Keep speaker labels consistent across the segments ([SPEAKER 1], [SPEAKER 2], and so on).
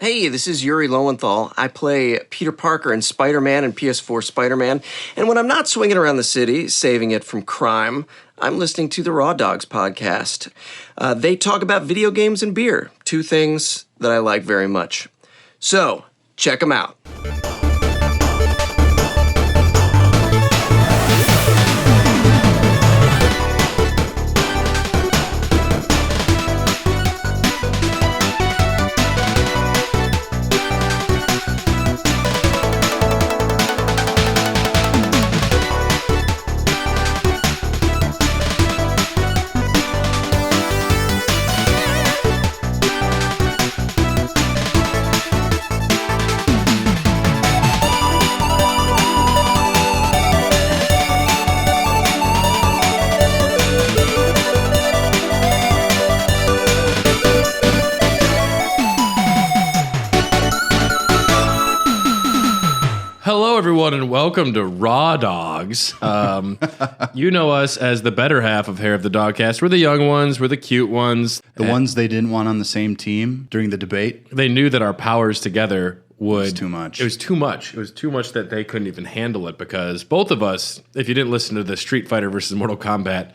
[SPEAKER 1] Hey, this is Yuri Lowenthal. I play Peter Parker in Spider-Man and PS4 Spider-Man. And when I'm not swinging around the city, saving it from crime, I'm listening to the Raw Dogs podcast. They talk about video games and beer, two things that I like very much. So, check them out.
[SPEAKER 2] Hello, everyone, and welcome to Raw Dogs. You know us as the better half of Hair of the Dogcast. We're the young ones. We're the cute ones.
[SPEAKER 3] The ones they didn't want on the same team during the debate.
[SPEAKER 2] They knew that our powers together would...
[SPEAKER 3] It was too much.
[SPEAKER 2] It was too much. It was too much that they couldn't even handle it because both of us, if you didn't listen to the Street Fighter versus Mortal Kombat,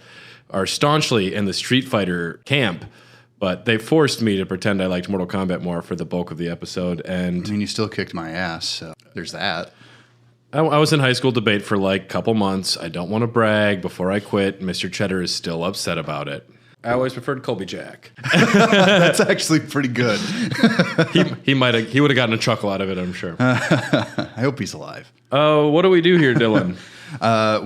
[SPEAKER 2] are staunchly in the Street Fighter camp. But they forced me to pretend I liked Mortal Kombat more for the bulk of the episode. And
[SPEAKER 3] I mean, you still kicked my ass, so there's that.
[SPEAKER 2] I was in high school debate for like a couple months. I don't want to brag. Before I quit, Mr. Cheddar is still upset about it. I always preferred Colby Jack.
[SPEAKER 3] That's actually pretty good.
[SPEAKER 2] He would have gotten a chuckle out of it, I'm sure.
[SPEAKER 3] I hope he's alive.
[SPEAKER 2] What do we do here, Dylan?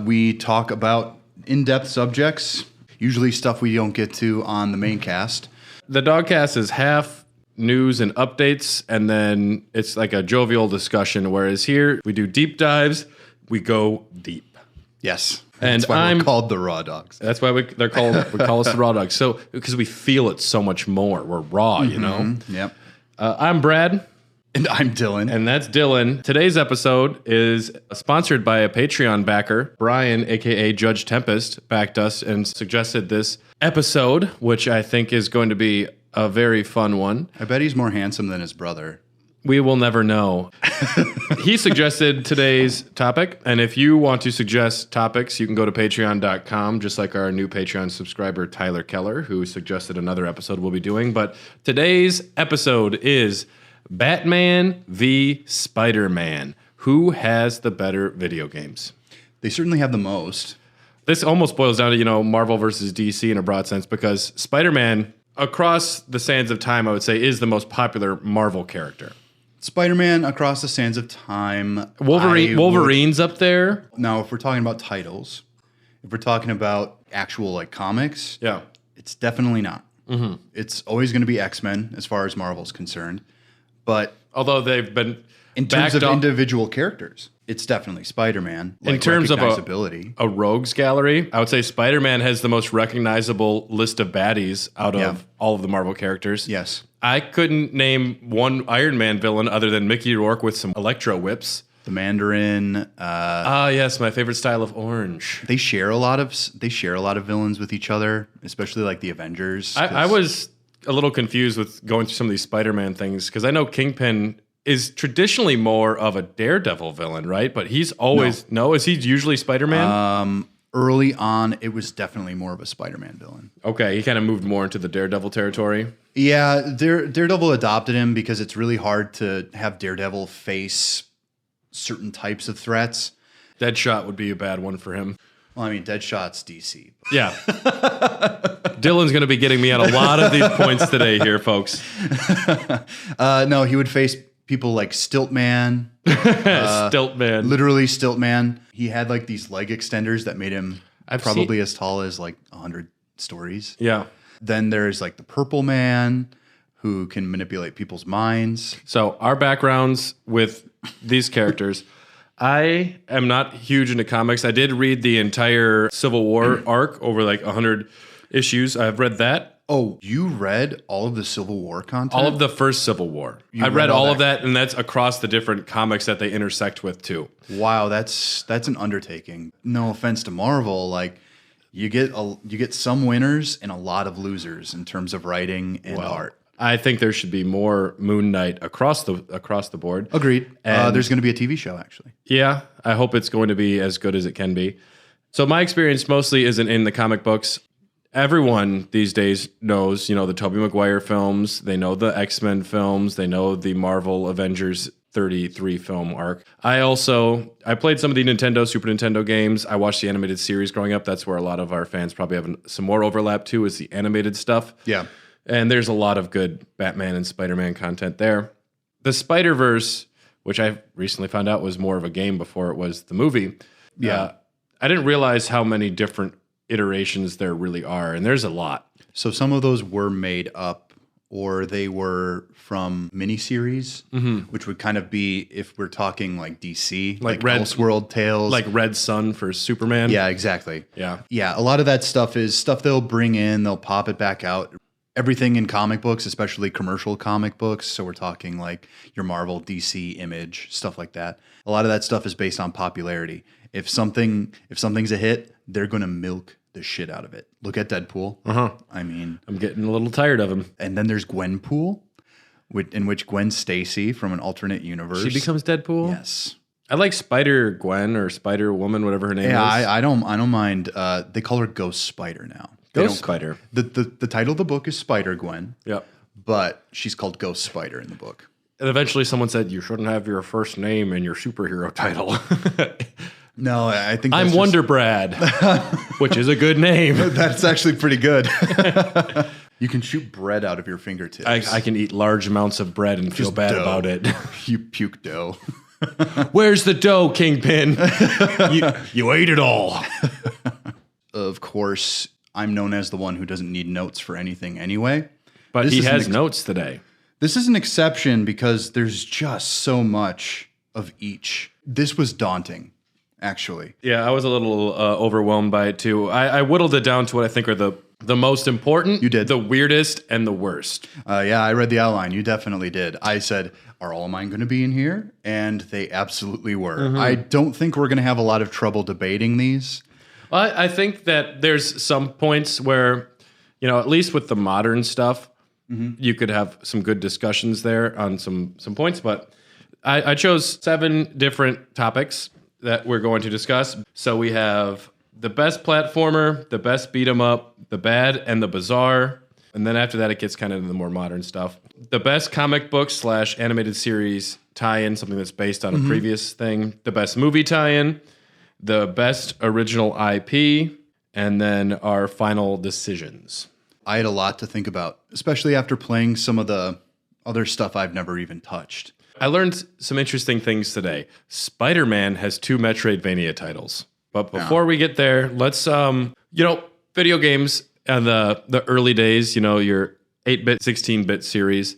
[SPEAKER 3] We talk about in-depth subjects, usually stuff we don't get to on the main cast.
[SPEAKER 2] The Dogcast is half news and updates, and then it's like a jovial discussion, whereas here we do deep dives, we go deep.
[SPEAKER 3] Yes.
[SPEAKER 2] And
[SPEAKER 3] that's why we're called the Raw Dogs.
[SPEAKER 2] That's why we call us the Raw Dogs. So because we feel it so much more. We're raw, you know?
[SPEAKER 3] Yep.
[SPEAKER 2] I'm Brad.
[SPEAKER 3] And I'm Dylan.
[SPEAKER 2] And that's Dylan. Today's episode is sponsored by a Patreon backer. Brian, a.k.a. Judge Tempest, backed us and suggested this episode, which I think is going to be a very fun one.
[SPEAKER 3] I bet he's more handsome than his brother.
[SPEAKER 2] We will never know. He suggested today's topic, and if you want to suggest topics, you can go to patreon.com, just like our new Patreon subscriber, Tyler Keller, who suggested another episode we'll be doing. But today's episode is Batman v. Spider-Man. Who has the better video games?
[SPEAKER 3] They certainly have the most.
[SPEAKER 2] This almost boils down to, Marvel versus DC in a broad sense, because Spider-Man, across the sands of time, I would say, is the most popular Marvel character.
[SPEAKER 3] Spider-Man across the sands of time.
[SPEAKER 2] Wolverine's up there.
[SPEAKER 3] Now, if we're talking about titles, if we're talking about actual comics,
[SPEAKER 2] yeah,
[SPEAKER 3] it's definitely not.
[SPEAKER 2] Mm-hmm.
[SPEAKER 3] It's always going to be X-Men as far as Marvel's concerned. But
[SPEAKER 2] although they've been
[SPEAKER 3] in terms of individual characters, it's definitely Spider-Man.
[SPEAKER 2] In terms of a rogues gallery, I would say Spider-Man has the most recognizable list of baddies out of all of the Marvel characters.
[SPEAKER 3] Yes.
[SPEAKER 2] I couldn't name one Iron Man villain other than Mickey Rourke with some electro whips.
[SPEAKER 3] The Mandarin.
[SPEAKER 2] Yes, my favorite style of orange.
[SPEAKER 3] They share a lot of villains with each other, especially like the Avengers.
[SPEAKER 2] I was a little confused with going through some of these Spider-Man things because I know Kingpin is traditionally more of a Daredevil villain, right? But he's always... No, is he usually Spider-Man?
[SPEAKER 3] Early on, it was definitely more of a Spider-Man villain.
[SPEAKER 2] Okay, he kind of moved more into the Daredevil territory.
[SPEAKER 3] Yeah, Daredevil adopted him because it's really hard to have Daredevil face certain types of threats.
[SPEAKER 2] Deadshot would be a bad one for him.
[SPEAKER 3] Well, I mean, Deadshot's DC.
[SPEAKER 2] Yeah. Dylan's going to be getting me on a lot of these points today here, folks.
[SPEAKER 3] No, he would face people like Stiltman.
[SPEAKER 2] Stiltman.
[SPEAKER 3] Literally Stiltman. He had like these leg extenders that made him probably as tall as like 100 stories.
[SPEAKER 2] Yeah.
[SPEAKER 3] Then there's like the Purple Man who can manipulate people's minds.
[SPEAKER 2] So our backgrounds with these characters... I am not huge into comics. I did read the entire Civil War arc over like 100 issues. I've read that.
[SPEAKER 3] Oh, you read all of the Civil War content?
[SPEAKER 2] All of the first Civil War. I read all of that, and that's across the different comics that they intersect with too.
[SPEAKER 3] Wow, that's an undertaking. No offense to Marvel, like you get some winners and a lot of losers in terms of writing and art.
[SPEAKER 2] I think there should be more Moon Knight across the board.
[SPEAKER 3] Agreed.
[SPEAKER 2] And
[SPEAKER 3] There's going to be a TV show, actually.
[SPEAKER 2] yeah, I hope it's going to be as good as it can be. So my experience mostly isn't in the comic books. Everyone these days knows, the Tobey Maguire films. They know the X-Men films. They know the Marvel Avengers 33 film arc. I played some of the Nintendo, Super Nintendo games. I watched the animated series growing up. That's where a lot of our fans probably have some more overlap too, is the animated stuff.
[SPEAKER 3] Yeah.
[SPEAKER 2] And there's a lot of good Batman and Spider-Man content there. The Spider-Verse, which I recently found out was more of a game before it was the movie.
[SPEAKER 3] Yeah.
[SPEAKER 2] I didn't realize how many different iterations there really are, and there's a lot.
[SPEAKER 3] So some of those were made up, or they were from miniseries, which would kind of be, if we're talking like DC, like Elseworld Tales.
[SPEAKER 2] Like Red Sun for Superman.
[SPEAKER 3] Yeah, exactly.
[SPEAKER 2] Yeah.
[SPEAKER 3] Yeah, a lot of that stuff is stuff they'll bring in, they'll pop it back out. Everything in comic books, especially commercial comic books, so we're talking like your Marvel, DC, Image, stuff like that. A lot of that stuff is based on popularity. If something's a hit, they're going to milk the shit out of it. Look at Deadpool. I mean,
[SPEAKER 2] I'm getting a little tired of him.
[SPEAKER 3] And then there's Gwenpool, in which Gwen Stacy from an alternate universe.
[SPEAKER 2] She becomes Deadpool?
[SPEAKER 3] Yes.
[SPEAKER 2] I like Spider-Gwen or Spider-Woman, whatever her name is.
[SPEAKER 3] Yeah, I don't mind. They call her Ghost Spider now.
[SPEAKER 2] Ghost Spider.
[SPEAKER 3] The title of the book is Spider-Gwen.
[SPEAKER 2] Yep.
[SPEAKER 3] But she's called Ghost Spider in the book.
[SPEAKER 2] And eventually someone said, you shouldn't have your first name in your superhero title.
[SPEAKER 3] No, I think
[SPEAKER 2] I'm Wonder Brad, which is a good name.
[SPEAKER 3] That's actually pretty good. You can shoot bread out of your fingertips.
[SPEAKER 2] I can eat large amounts of bread and feel bad about it.
[SPEAKER 3] You puke dough.
[SPEAKER 2] Where's the dough, Kingpin? you ate it all.
[SPEAKER 3] Of course, I'm known as the one who doesn't need notes for anything anyway.
[SPEAKER 2] But he has notes today.
[SPEAKER 3] This is an exception because there's just so much of each. This was daunting, actually.
[SPEAKER 2] Yeah, I was a little overwhelmed by it too. I whittled it down to what I think are the most important.
[SPEAKER 3] You did.
[SPEAKER 2] The weirdest and the worst.
[SPEAKER 3] Yeah, I read the outline. You definitely did. I said, are all of mine going to be in here? And they absolutely were. I don't think we're going to have a lot of trouble debating these.
[SPEAKER 2] I think that there's some points where, at least with the modern stuff, you could have some good discussions there on some points. But I chose 7 different topics that we're going to discuss. So we have the best platformer, the best beat 'em up, the bad and the bizarre. And then after that, it gets kind of into the more modern stuff. The best comic book / animated series tie-in, something that's based on a previous thing. The best movie tie-in. The best original IP. And then our final decisions.
[SPEAKER 3] I had a lot to think about, especially after playing some of the other stuff I've never even touched.
[SPEAKER 2] I learned some interesting things today. Spider-Man has 2 Metroidvania titles. But before we get there, let's, video games in the early days, your 8-bit, 16-bit series,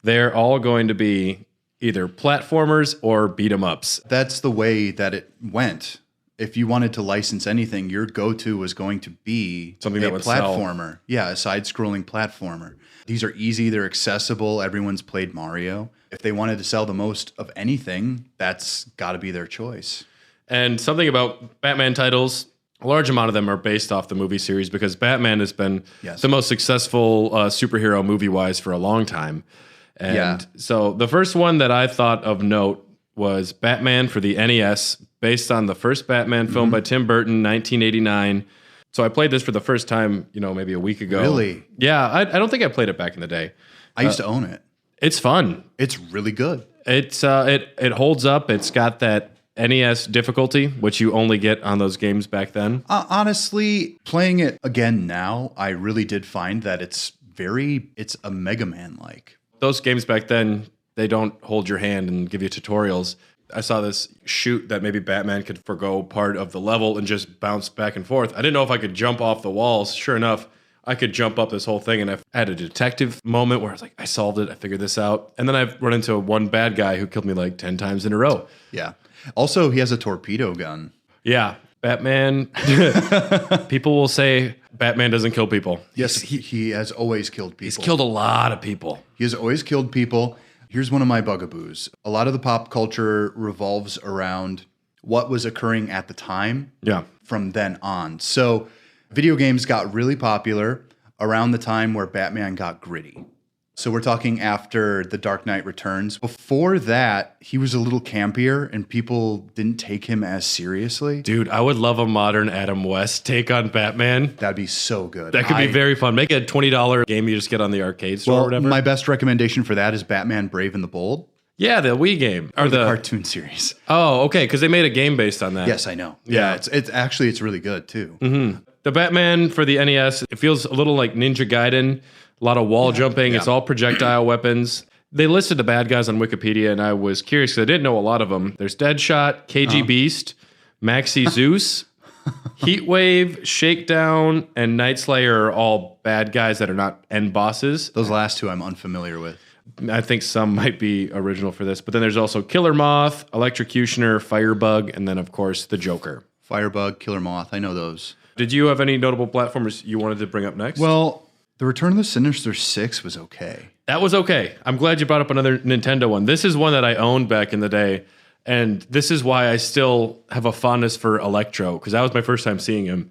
[SPEAKER 2] they're all going to be either platformers or beat-em-ups.
[SPEAKER 3] That's the way that it went. If you wanted to license anything, your go-to was going to be
[SPEAKER 2] something that would
[SPEAKER 3] platformer.
[SPEAKER 2] Sell.
[SPEAKER 3] Yeah, a side-scrolling platformer. These are easy, they're accessible, everyone's played Mario. If they wanted to sell the most of anything, that's got to be their choice.
[SPEAKER 2] And something about Batman titles, a large amount of them are based off the movie series because Batman has been the most successful superhero movie-wise for a long time. And so the first one that I thought of note was Batman for the NES, based on the first Batman film by Tim Burton, 1989. So I played this for the first time, maybe a week ago.
[SPEAKER 3] Really?
[SPEAKER 2] Yeah, I don't think I played it back in the day.
[SPEAKER 3] I used to own it.
[SPEAKER 2] It's fun.
[SPEAKER 3] It's really good.
[SPEAKER 2] It's it holds up. It's got that NES difficulty, which you only get on those games back then.
[SPEAKER 3] Honestly, playing it again now, I really did find that it's a Mega Man-like.
[SPEAKER 2] Those games back then, they don't hold your hand and give you tutorials. I saw this shoot that maybe Batman could forgo part of the level and just bounce back and forth. I didn't know if I could jump off the walls. Sure enough, I could jump up this whole thing, and I had a detective moment where I was like, I solved it, I figured this out. And then I've run into one bad guy who killed me like 10 times in a row.
[SPEAKER 3] Yeah. Also, he has a torpedo gun.
[SPEAKER 2] Yeah. Batman, people will say Batman doesn't kill people.
[SPEAKER 3] Yes, he has always killed people.
[SPEAKER 2] He's killed a lot of people.
[SPEAKER 3] He has always killed people. Here's one of my bugaboos. A lot of the pop culture revolves around what was occurring at the time from then on. So video games got really popular around the time where Batman got gritty. So we're talking after The Dark Knight Returns. Before that, he was a little campier and people didn't take him as seriously.
[SPEAKER 2] Dude, I would love a modern Adam West take on Batman.
[SPEAKER 3] That'd be so good.
[SPEAKER 2] That could be very fun. Make a $20 game you just get on the arcade store or whatever.
[SPEAKER 3] My best recommendation for that is Batman Brave and the Bold.
[SPEAKER 2] Yeah, the Wii game. Or
[SPEAKER 3] the cartoon series.
[SPEAKER 2] Oh, okay, because they made a game based on that.
[SPEAKER 3] Yes, I know.
[SPEAKER 2] Yeah.
[SPEAKER 3] It's really good too.
[SPEAKER 2] Mm-hmm. The Batman for the NES, it feels a little like Ninja Gaiden. A lot of wall jumping. Yeah. It's all projectile weapons. They listed the bad guys on Wikipedia, and I was curious because I didn't know a lot of them. There's Deadshot, KG Beast, Maxi Zeus, Heatwave, Shakedown, and Night Slayer are all bad guys that are not end bosses.
[SPEAKER 3] Those last two I'm unfamiliar with.
[SPEAKER 2] I think some might be original for this. But then there's also Killer Moth, Electrocutioner, Firebug, and then, of course, the Joker.
[SPEAKER 3] Firebug, Killer Moth, I know those.
[SPEAKER 2] Did you have any notable platformers you wanted to bring up next?
[SPEAKER 3] Well, The Return of the Sinister Six was okay.
[SPEAKER 2] That was okay. I'm glad you brought up another Nintendo one. This is one that I owned back in the day, and this is why I still have a fondness for Electro, because that was my first time seeing him.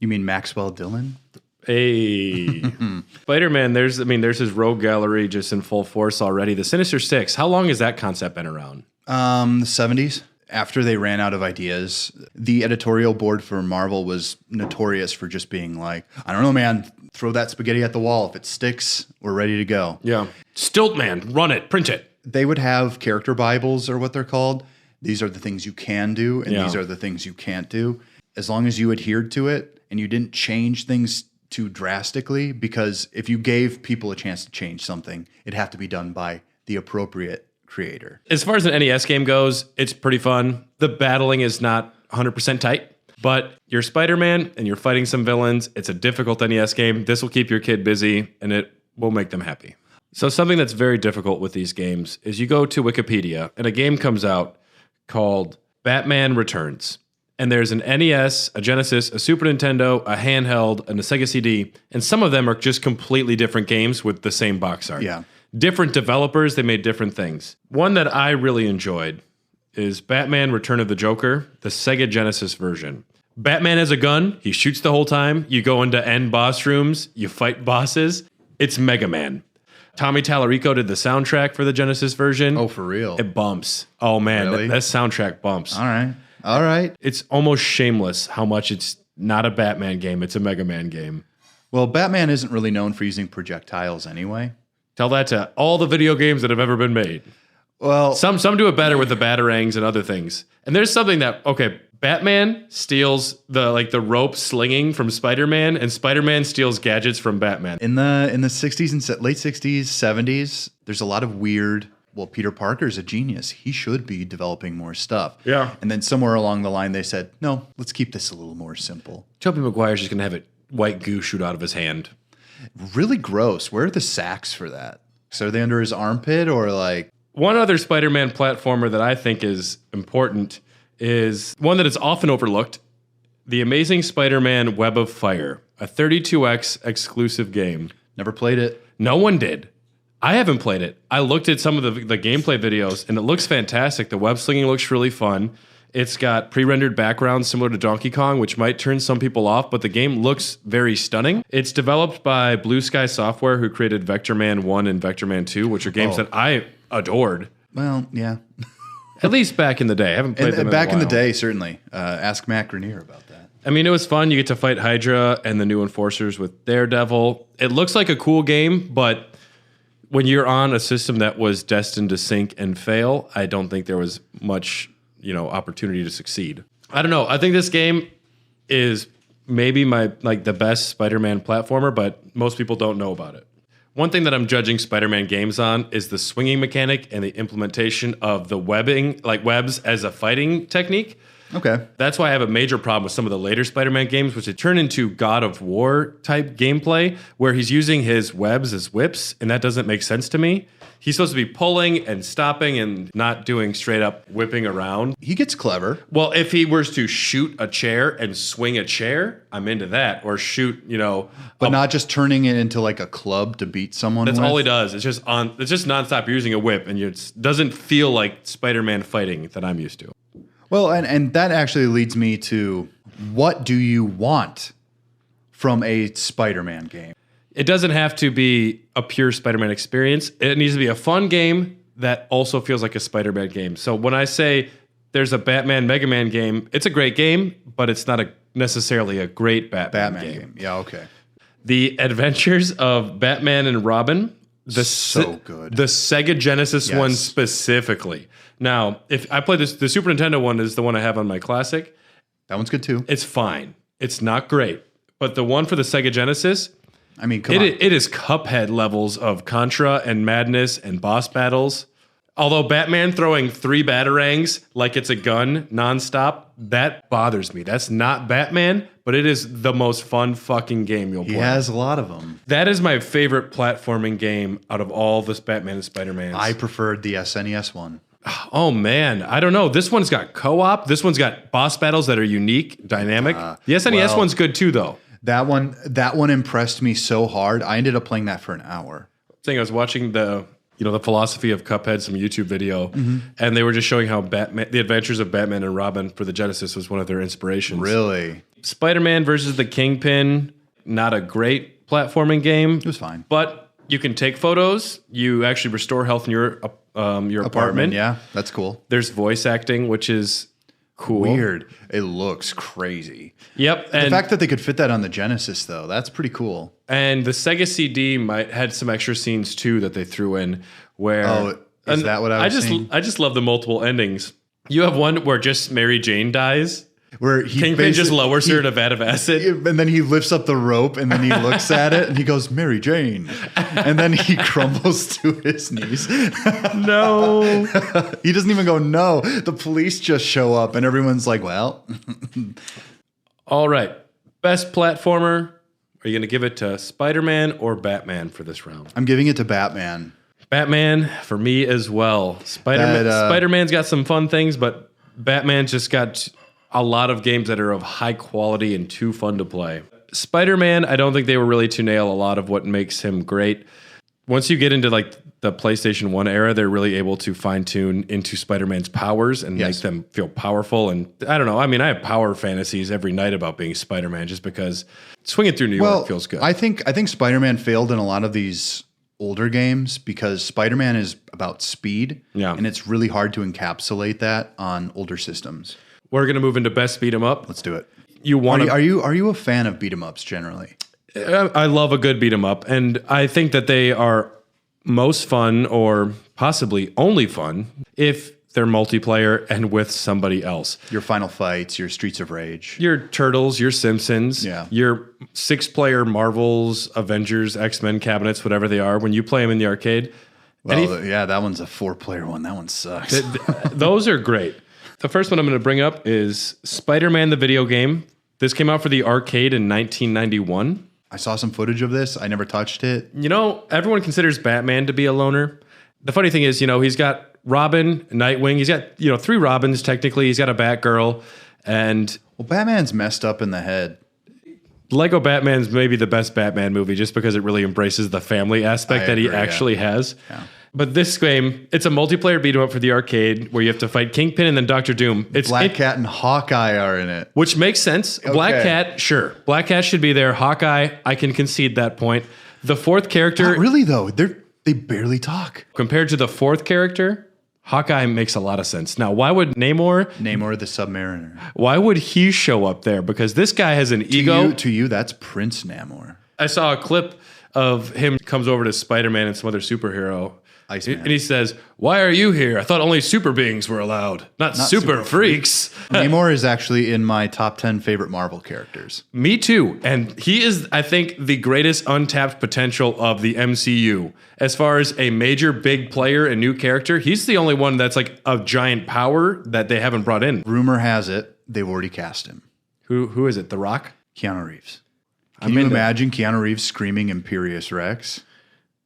[SPEAKER 3] You mean Maxwell Dillon?
[SPEAKER 2] Hey. Spider-Man, there's his rogue gallery just in full force already. The Sinister Six, how long has that concept been around?
[SPEAKER 3] The 70s. After they ran out of ideas, the editorial board for Marvel was notorious for just being like, I don't know, man, throw that spaghetti at the wall. If it sticks, we're ready to go.
[SPEAKER 2] Yeah. Stiltman, run it, print it.
[SPEAKER 3] They would have character Bibles or what they're called. These are the things you can do, and these are the things you can't do. As long as you adhered to it and you didn't change things too drastically, because if you gave people a chance to change something, it'd have to be done by the appropriate creator.
[SPEAKER 2] As far as an NES game goes, it's pretty fun. The battling is not 100% tight, but you're Spider-Man and you're fighting some villains. It's a difficult NES game. This will keep your kid busy and it will make them happy. So something that's very difficult with these games is you go to Wikipedia and a game comes out called Batman Returns. And there's an NES, a Genesis, a Super Nintendo, a handheld, and a Sega CD. And some of them are just completely different games with the same box art.
[SPEAKER 3] Yeah.
[SPEAKER 2] Different developers, they made different things. One that I really enjoyed is Batman Return of the Joker, the Sega Genesis version. Batman has a gun, he shoots the whole time, you go into end boss rooms, you fight bosses. It's Mega Man. Tommy Tallarico did the soundtrack for the Genesis version.
[SPEAKER 3] Oh, for real?
[SPEAKER 2] It bumps. Oh, man,
[SPEAKER 3] really?
[SPEAKER 2] that soundtrack bumps.
[SPEAKER 3] All right.
[SPEAKER 2] It's almost shameless how much it's not a Batman game, it's a Mega Man game.
[SPEAKER 3] Well, Batman isn't really known for using projectiles anyway.
[SPEAKER 2] Tell that to all the video games that have ever been made.
[SPEAKER 3] Well,
[SPEAKER 2] some do it better with the batarangs and other things. And there's something that, okay, Batman steals the rope slinging from Spider-Man, and Spider-Man steals gadgets from Batman.
[SPEAKER 3] In the 60s and late 60s, 70s, there's a lot of weird. Well, Peter Parker's a genius. He should be developing more stuff.
[SPEAKER 2] Yeah.
[SPEAKER 3] And then somewhere along the line, they said, no, let's keep this a little more simple.
[SPEAKER 2] Tobey Maguire's just going to have it white goo shoot out of his hand.
[SPEAKER 3] Really gross. Where are the sacks for that? So are they under his armpit or like?
[SPEAKER 2] One other Spider-Man platformer that I think is important is one that is often overlooked. The Amazing Spider-Man Web of Fire, a 32X exclusive game.
[SPEAKER 3] Never played it.
[SPEAKER 2] No one did. I haven't played it. I looked at some of the gameplay videos, and it looks fantastic. The web slinging looks really fun. It's got pre-rendered backgrounds similar to Donkey Kong, which might turn some people off, but the game looks very stunning. It's developed by Blue Sky Software, who created Vector Man 1 and Vector Man 2, which are games that I adored.
[SPEAKER 3] Well, yeah.
[SPEAKER 2] At least back in the day. I haven't played them
[SPEAKER 3] back in the day, certainly. Ask Matt Grenier about that.
[SPEAKER 2] I mean, it was fun. You get to fight Hydra and the new Enforcers with Daredevil. It looks like a cool game, but when you're on a system that was destined to sink and fail, I don't think there was much, opportunity to succeed. I don't know. I think this game is maybe the best Spider-Man platformer, but most people don't know about it. One thing that I'm judging Spider-Man games on is the swinging mechanic and the implementation of the webbing, like webs as a fighting technique.
[SPEAKER 3] Okay.
[SPEAKER 2] That's why I have a major problem with some of the later Spider-Man games, which they turn into God of War type gameplay, where he's using his webs as whips, and that doesn't make sense to me. He's supposed to be pulling and stopping and not doing straight up whipping around.
[SPEAKER 3] He gets clever.
[SPEAKER 2] Well, if he were to shoot a chair and swing a chair, I'm into that. Or shoot,
[SPEAKER 3] but not just turning it into like a club to beat someone.
[SPEAKER 2] That's
[SPEAKER 3] with.
[SPEAKER 2] all he does. It's just nonstop. You're using a whip, and it doesn't feel like Spider-Man fighting that I'm used to.
[SPEAKER 3] Well, and that actually leads me to, what do you want from a Spider-Man game?
[SPEAKER 2] It doesn't have to be a pure Spider-Man experience. It needs to be a fun game that also feels like a Spider-Man game. So when I say there's a Batman Mega Man game, it's a great game, but it's not necessarily a great Batman game.
[SPEAKER 3] Yeah, okay.
[SPEAKER 2] The Adventures of Batman and Robin,
[SPEAKER 3] So good.
[SPEAKER 2] The Sega Genesis one specifically. Now, if I play the Super Nintendo one is the one I have on my Classic.
[SPEAKER 3] That one's good too.
[SPEAKER 2] It's fine. It's not great. But the one for the Sega Genesis,
[SPEAKER 3] I mean, come on.
[SPEAKER 2] It is Cuphead levels of Contra and madness and boss battles. Although Batman throwing 3 batarangs like it's a gun nonstop, that bothers me. That's not Batman, but it is the most fun fucking game you'll play.
[SPEAKER 3] He has a lot of them.
[SPEAKER 2] That is my favorite platforming game out of all this Batman and Spider-Man.
[SPEAKER 3] I preferred the SNES one.
[SPEAKER 2] Oh man, I don't know. This one's got co-op. This one's got boss battles that are unique, dynamic. The SNES one's good too, though.
[SPEAKER 3] That one impressed me so hard. I ended up playing that for an hour.
[SPEAKER 2] I was watching the philosophy of Cuphead, some YouTube video, and they were just showing how the Adventures of Batman and Robin for the Genesis was one of their inspirations.
[SPEAKER 3] Really?
[SPEAKER 2] Spider-Man versus the Kingpin, not a great platforming game.
[SPEAKER 3] It was fine.
[SPEAKER 2] But you can take photos. You actually restore health in your apartment.
[SPEAKER 3] Yeah, that's cool.
[SPEAKER 2] There's voice acting, which is cool.
[SPEAKER 3] Weird. It looks crazy.
[SPEAKER 2] Yep.
[SPEAKER 3] The fact that they could fit that on the Genesis, though, that's pretty cool.
[SPEAKER 2] And the Sega CD had some extra scenes too that they threw in where.
[SPEAKER 3] Oh, is that what I was saying?
[SPEAKER 2] I just love the multiple endings. You have one where just Mary Jane dies.
[SPEAKER 3] Where
[SPEAKER 2] Kingpin just lowers her in a vat of acid.
[SPEAKER 3] And then he lifts up the rope and then he looks at it and he goes, Mary Jane. And then he crumbles to his knees.
[SPEAKER 2] No.
[SPEAKER 3] He doesn't even go, no. The police just show up and everyone's like, well.
[SPEAKER 2] All right. Best platformer. Are you going to give it to Spider-Man or Batman for this round?
[SPEAKER 3] I'm giving it to Batman.
[SPEAKER 2] Batman for me as well. Spider-Man's got some fun things, but Batman's just got a lot of games that are of high quality and too fun to play. Spider-Man, I don't think they were really to nail a lot of what makes him great. Once you get into like the PlayStation 1 era, they're really able to fine-tune into Spider-Man's powers and make them feel powerful. And I don't know. I mean, I have power fantasies every night about being Spider-Man just because swinging through New York feels good.
[SPEAKER 3] I think Spider-Man failed in a lot of these older games because Spider-Man is about speed.
[SPEAKER 2] Yeah.
[SPEAKER 3] And it's really hard to encapsulate that on older systems.
[SPEAKER 2] We're going to move into best beat 'em up.
[SPEAKER 3] Let's do it.
[SPEAKER 2] Are
[SPEAKER 3] you a fan of beat 'em ups generally?
[SPEAKER 2] I love a good beat 'em up, and I think that they are most fun or possibly only fun if they're multiplayer and with somebody else.
[SPEAKER 3] Your Final Fights, your Streets of Rage.
[SPEAKER 2] Your Turtles, your Simpsons, your 6-player Marvels, Avengers, X-Men cabinets, whatever they are, when you play them in the arcade.
[SPEAKER 3] Well, that one's a 4-player one. That one sucks.
[SPEAKER 2] Those are great. The first one I'm going to bring up is Spider-Man the video game. This came out for the arcade in 1991.
[SPEAKER 3] I saw some footage of this. I never touched it.
[SPEAKER 2] Everyone considers Batman to be a loner. The funny thing is, he's got Robin, Nightwing. He's got, 3 Robins technically. He's got a Batgirl. And
[SPEAKER 3] Batman's messed up in the head.
[SPEAKER 2] Lego Batman's maybe the best Batman movie just because it really embraces the family aspect that he actually has. Yeah. But this game, it's a multiplayer beat 'em up for the arcade where you have to fight Kingpin and then Dr. Doom.
[SPEAKER 3] Black Cat and Hawkeye are in it.
[SPEAKER 2] Which makes sense. Okay. Black Cat, sure. Black Cat should be there. Hawkeye, I can concede that point. The fourth character...
[SPEAKER 3] Not really, though. They barely talk.
[SPEAKER 2] Compared to the fourth character, Hawkeye makes a lot of sense. Now, why would Namor
[SPEAKER 3] the Submariner.
[SPEAKER 2] Why would he show up there? Because this guy has an ego.
[SPEAKER 3] To you, that's Prince Namor.
[SPEAKER 2] I saw a clip of him comes over to Spider-Man and some other superhero.
[SPEAKER 3] Iceman.
[SPEAKER 2] And he says, "Why are you here? I thought only super beings were allowed, not super freaks."
[SPEAKER 3] Namor is actually in my top 10 favorite Marvel characters.
[SPEAKER 2] Me too. And he is, I think, the greatest untapped potential of the MCU. As far as a major big player and new character, he's the only one that's like a giant power that they haven't brought in.
[SPEAKER 3] Rumor has it they've already cast him.
[SPEAKER 2] Who is it? The Rock?
[SPEAKER 3] Keanu Reeves. Can you imagine Keanu Reeves screaming Imperious Rex?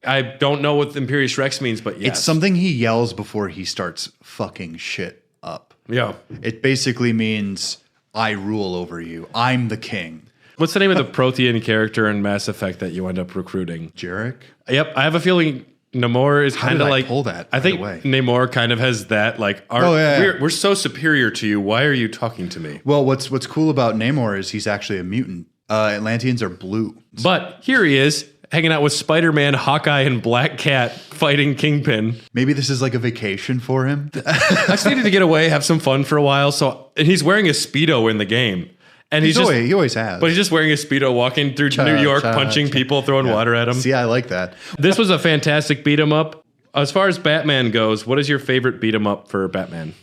[SPEAKER 2] I don't know what Imperious Rex means, but yes.
[SPEAKER 3] It's something he yells before he starts fucking shit up.
[SPEAKER 2] Yeah.
[SPEAKER 3] It basically means, I rule over you. I'm the king.
[SPEAKER 2] What's the name of the Prothean character in Mass Effect that you end up recruiting?
[SPEAKER 3] Jarek?
[SPEAKER 2] Yep. I have a feeling Namor is kind of like...
[SPEAKER 3] pull that,
[SPEAKER 2] I think Namor kind of has that, like, we're so superior to you. Why are you talking to me?
[SPEAKER 3] Well, what's cool about Namor is he's actually a mutant. Atlanteans are blue.
[SPEAKER 2] But here he is. hanging out with Spider-Man, Hawkeye, and Black Cat fighting Kingpin.
[SPEAKER 3] Maybe this is like a vacation for him.
[SPEAKER 2] I just needed to get away, have some fun for a while. And he's wearing a Speedo in the game. And he
[SPEAKER 3] always has.
[SPEAKER 2] But he's just wearing a Speedo, walking through New York, punching people, throwing water at him.
[SPEAKER 3] See, I like that.
[SPEAKER 2] This was a fantastic beat 'em up. As far as Batman goes, what is your favorite beat 'em up for Batman?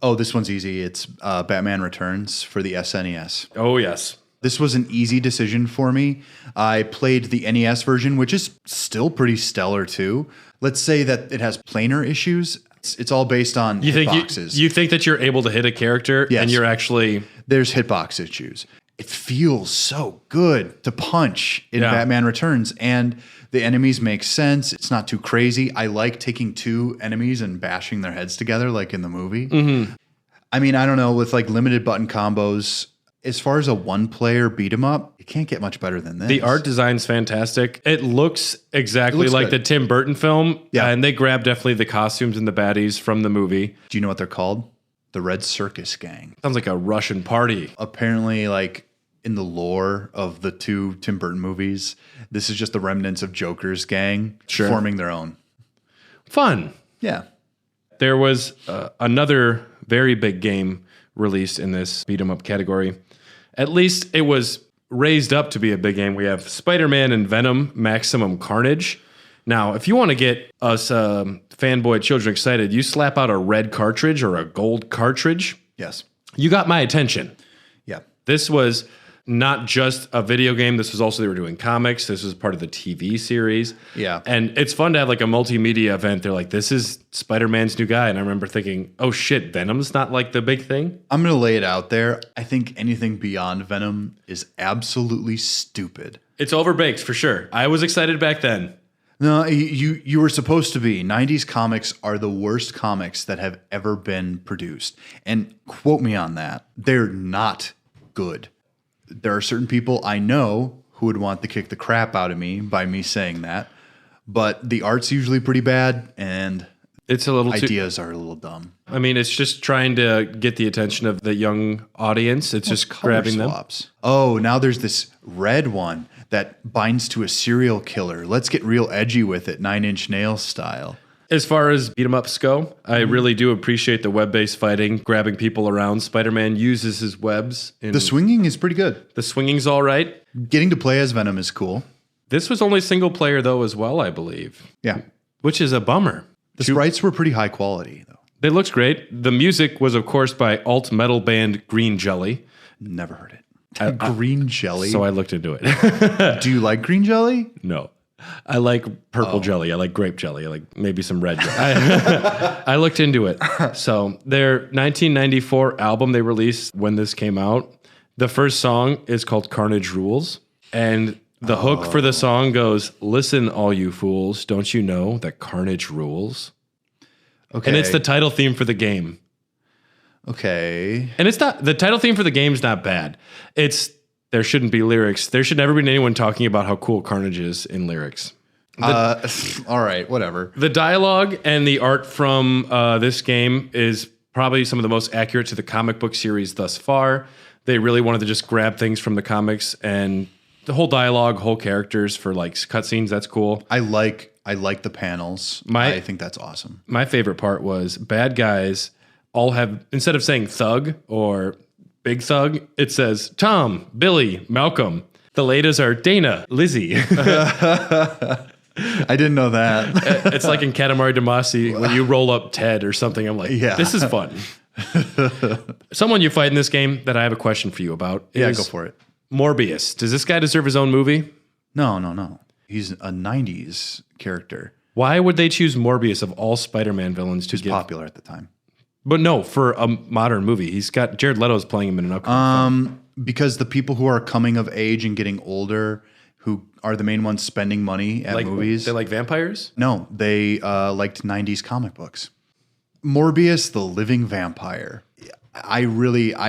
[SPEAKER 3] Oh, this one's easy. It's Batman Returns for the SNES.
[SPEAKER 2] Oh, yes.
[SPEAKER 3] This was an easy decision for me. I played the NES version, which is still pretty stellar too. Let's say that it has planar issues. It's all based on hitboxes.
[SPEAKER 2] You think that you're able to hit a character and you're actually...
[SPEAKER 3] There's hitbox issues. It feels so good to punch in Batman Returns, and the enemies make sense. It's not too crazy. I like taking two enemies and bashing their heads together like in the movie. Mm-hmm. I mean, I don't know, with like limited button combos, as far as a one-player beat 'em up, you can't get much better than this.
[SPEAKER 2] The art design's fantastic. It looks exactly like the Tim Burton film.
[SPEAKER 3] Yeah.
[SPEAKER 2] And they grabbed definitely the costumes and the baddies from the movie.
[SPEAKER 3] Do you know what they're called? The Red Circus Gang.
[SPEAKER 2] Sounds like a Russian party.
[SPEAKER 3] Apparently, like in the lore of the two Tim Burton movies, this is just the remnants of Joker's gang forming their own.
[SPEAKER 2] Fun.
[SPEAKER 3] Yeah.
[SPEAKER 2] There was another very big game released in this beat 'em up category. At least it was raised up to be a big game. We have Spider-Man and Venom Maximum Carnage. Now, if you want to get us fanboy children excited, you slap out a red cartridge or a gold cartridge.
[SPEAKER 3] Yes.
[SPEAKER 2] You got my attention.
[SPEAKER 3] Yeah.
[SPEAKER 2] This was not just a video game. This was also, they were doing comics. This was part of the TV series.
[SPEAKER 3] Yeah.
[SPEAKER 2] And it's fun to have like a multimedia event. They're like, this is Spider-Man's new guy. And I remember thinking, oh shit, Venom's not like the big thing.
[SPEAKER 3] I'm going to lay it out there. I think anything beyond Venom is absolutely stupid.
[SPEAKER 2] It's overbaked for sure. I was excited back then.
[SPEAKER 3] No, you were supposed to be. 90s comics are the worst comics that have ever been produced. And quote me on that. They're not good. There are certain people I know who would want to kick the crap out of me by me saying that. But the art's usually pretty bad, and
[SPEAKER 2] it's a little
[SPEAKER 3] ideas are a little dumb.
[SPEAKER 2] I mean, it's just trying to get the attention of the young audience. It's just grabbing swaps. Them.
[SPEAKER 3] Oh, now there's this red one that binds to a serial killer. Let's get real edgy with it, 9 Inch Nails style.
[SPEAKER 2] As far as beat 'em ups go, I really do appreciate the web-based fighting, grabbing people around. Spider-Man uses his webs.
[SPEAKER 3] The swinging is pretty good.
[SPEAKER 2] The swinging's all right.
[SPEAKER 3] Getting to play as Venom is cool.
[SPEAKER 2] This was only single player, though, as well, I believe.
[SPEAKER 3] Yeah.
[SPEAKER 2] Which is a bummer.
[SPEAKER 3] The sprites were pretty high quality, though.
[SPEAKER 2] They looked great. The music was, of course, by alt metal band Green Jelly.
[SPEAKER 3] Never heard it. Green Jelly?
[SPEAKER 2] So I looked into it.
[SPEAKER 3] Do you like green jelly?
[SPEAKER 2] No. I like purple jelly. I like grape jelly. I like maybe some red jelly. I looked into it. So their 1994 album they released when this came out, the first song is called Carnage Rules. And the hook for the song goes, listen, all you fools, don't you know that carnage rules? Okay. And it's the title theme for the game.
[SPEAKER 3] Okay.
[SPEAKER 2] And it's not, the title theme for the game's not bad. There shouldn't be lyrics. There should never be anyone talking about how cool Carnage is in lyrics.
[SPEAKER 3] All right, whatever.
[SPEAKER 2] The dialogue and the art from this game is probably some of the most accurate to the comic book series thus far. They really wanted to just grab things from the comics, and the whole dialogue, whole characters for like cutscenes. That's cool.
[SPEAKER 3] I like the panels. I think that's awesome.
[SPEAKER 2] My favorite part was bad guys all have, instead of saying thug or Big Thug, it says Tom, Billy, Malcolm. The latest are Dana, Lizzie.
[SPEAKER 3] I didn't know that.
[SPEAKER 2] It's like in Katamari Damacy when you roll up Ted or something. I'm like, this is fun. Someone you fight in this game that I have a question for you about is
[SPEAKER 3] go for it.
[SPEAKER 2] Morbius. Does this guy deserve his own movie?
[SPEAKER 3] No. He's a 90s character.
[SPEAKER 2] Why would they choose Morbius of all Spider-Man villains to
[SPEAKER 3] give? Popular at the time.
[SPEAKER 2] But no, for a modern movie. He's got Jared Leto's playing him in an upcoming film.
[SPEAKER 3] Because the people who are coming of age and getting older, who are the main ones spending money at movies.
[SPEAKER 2] They like vampires?
[SPEAKER 3] No, they liked 90s comic books. Morbius, the living vampire. I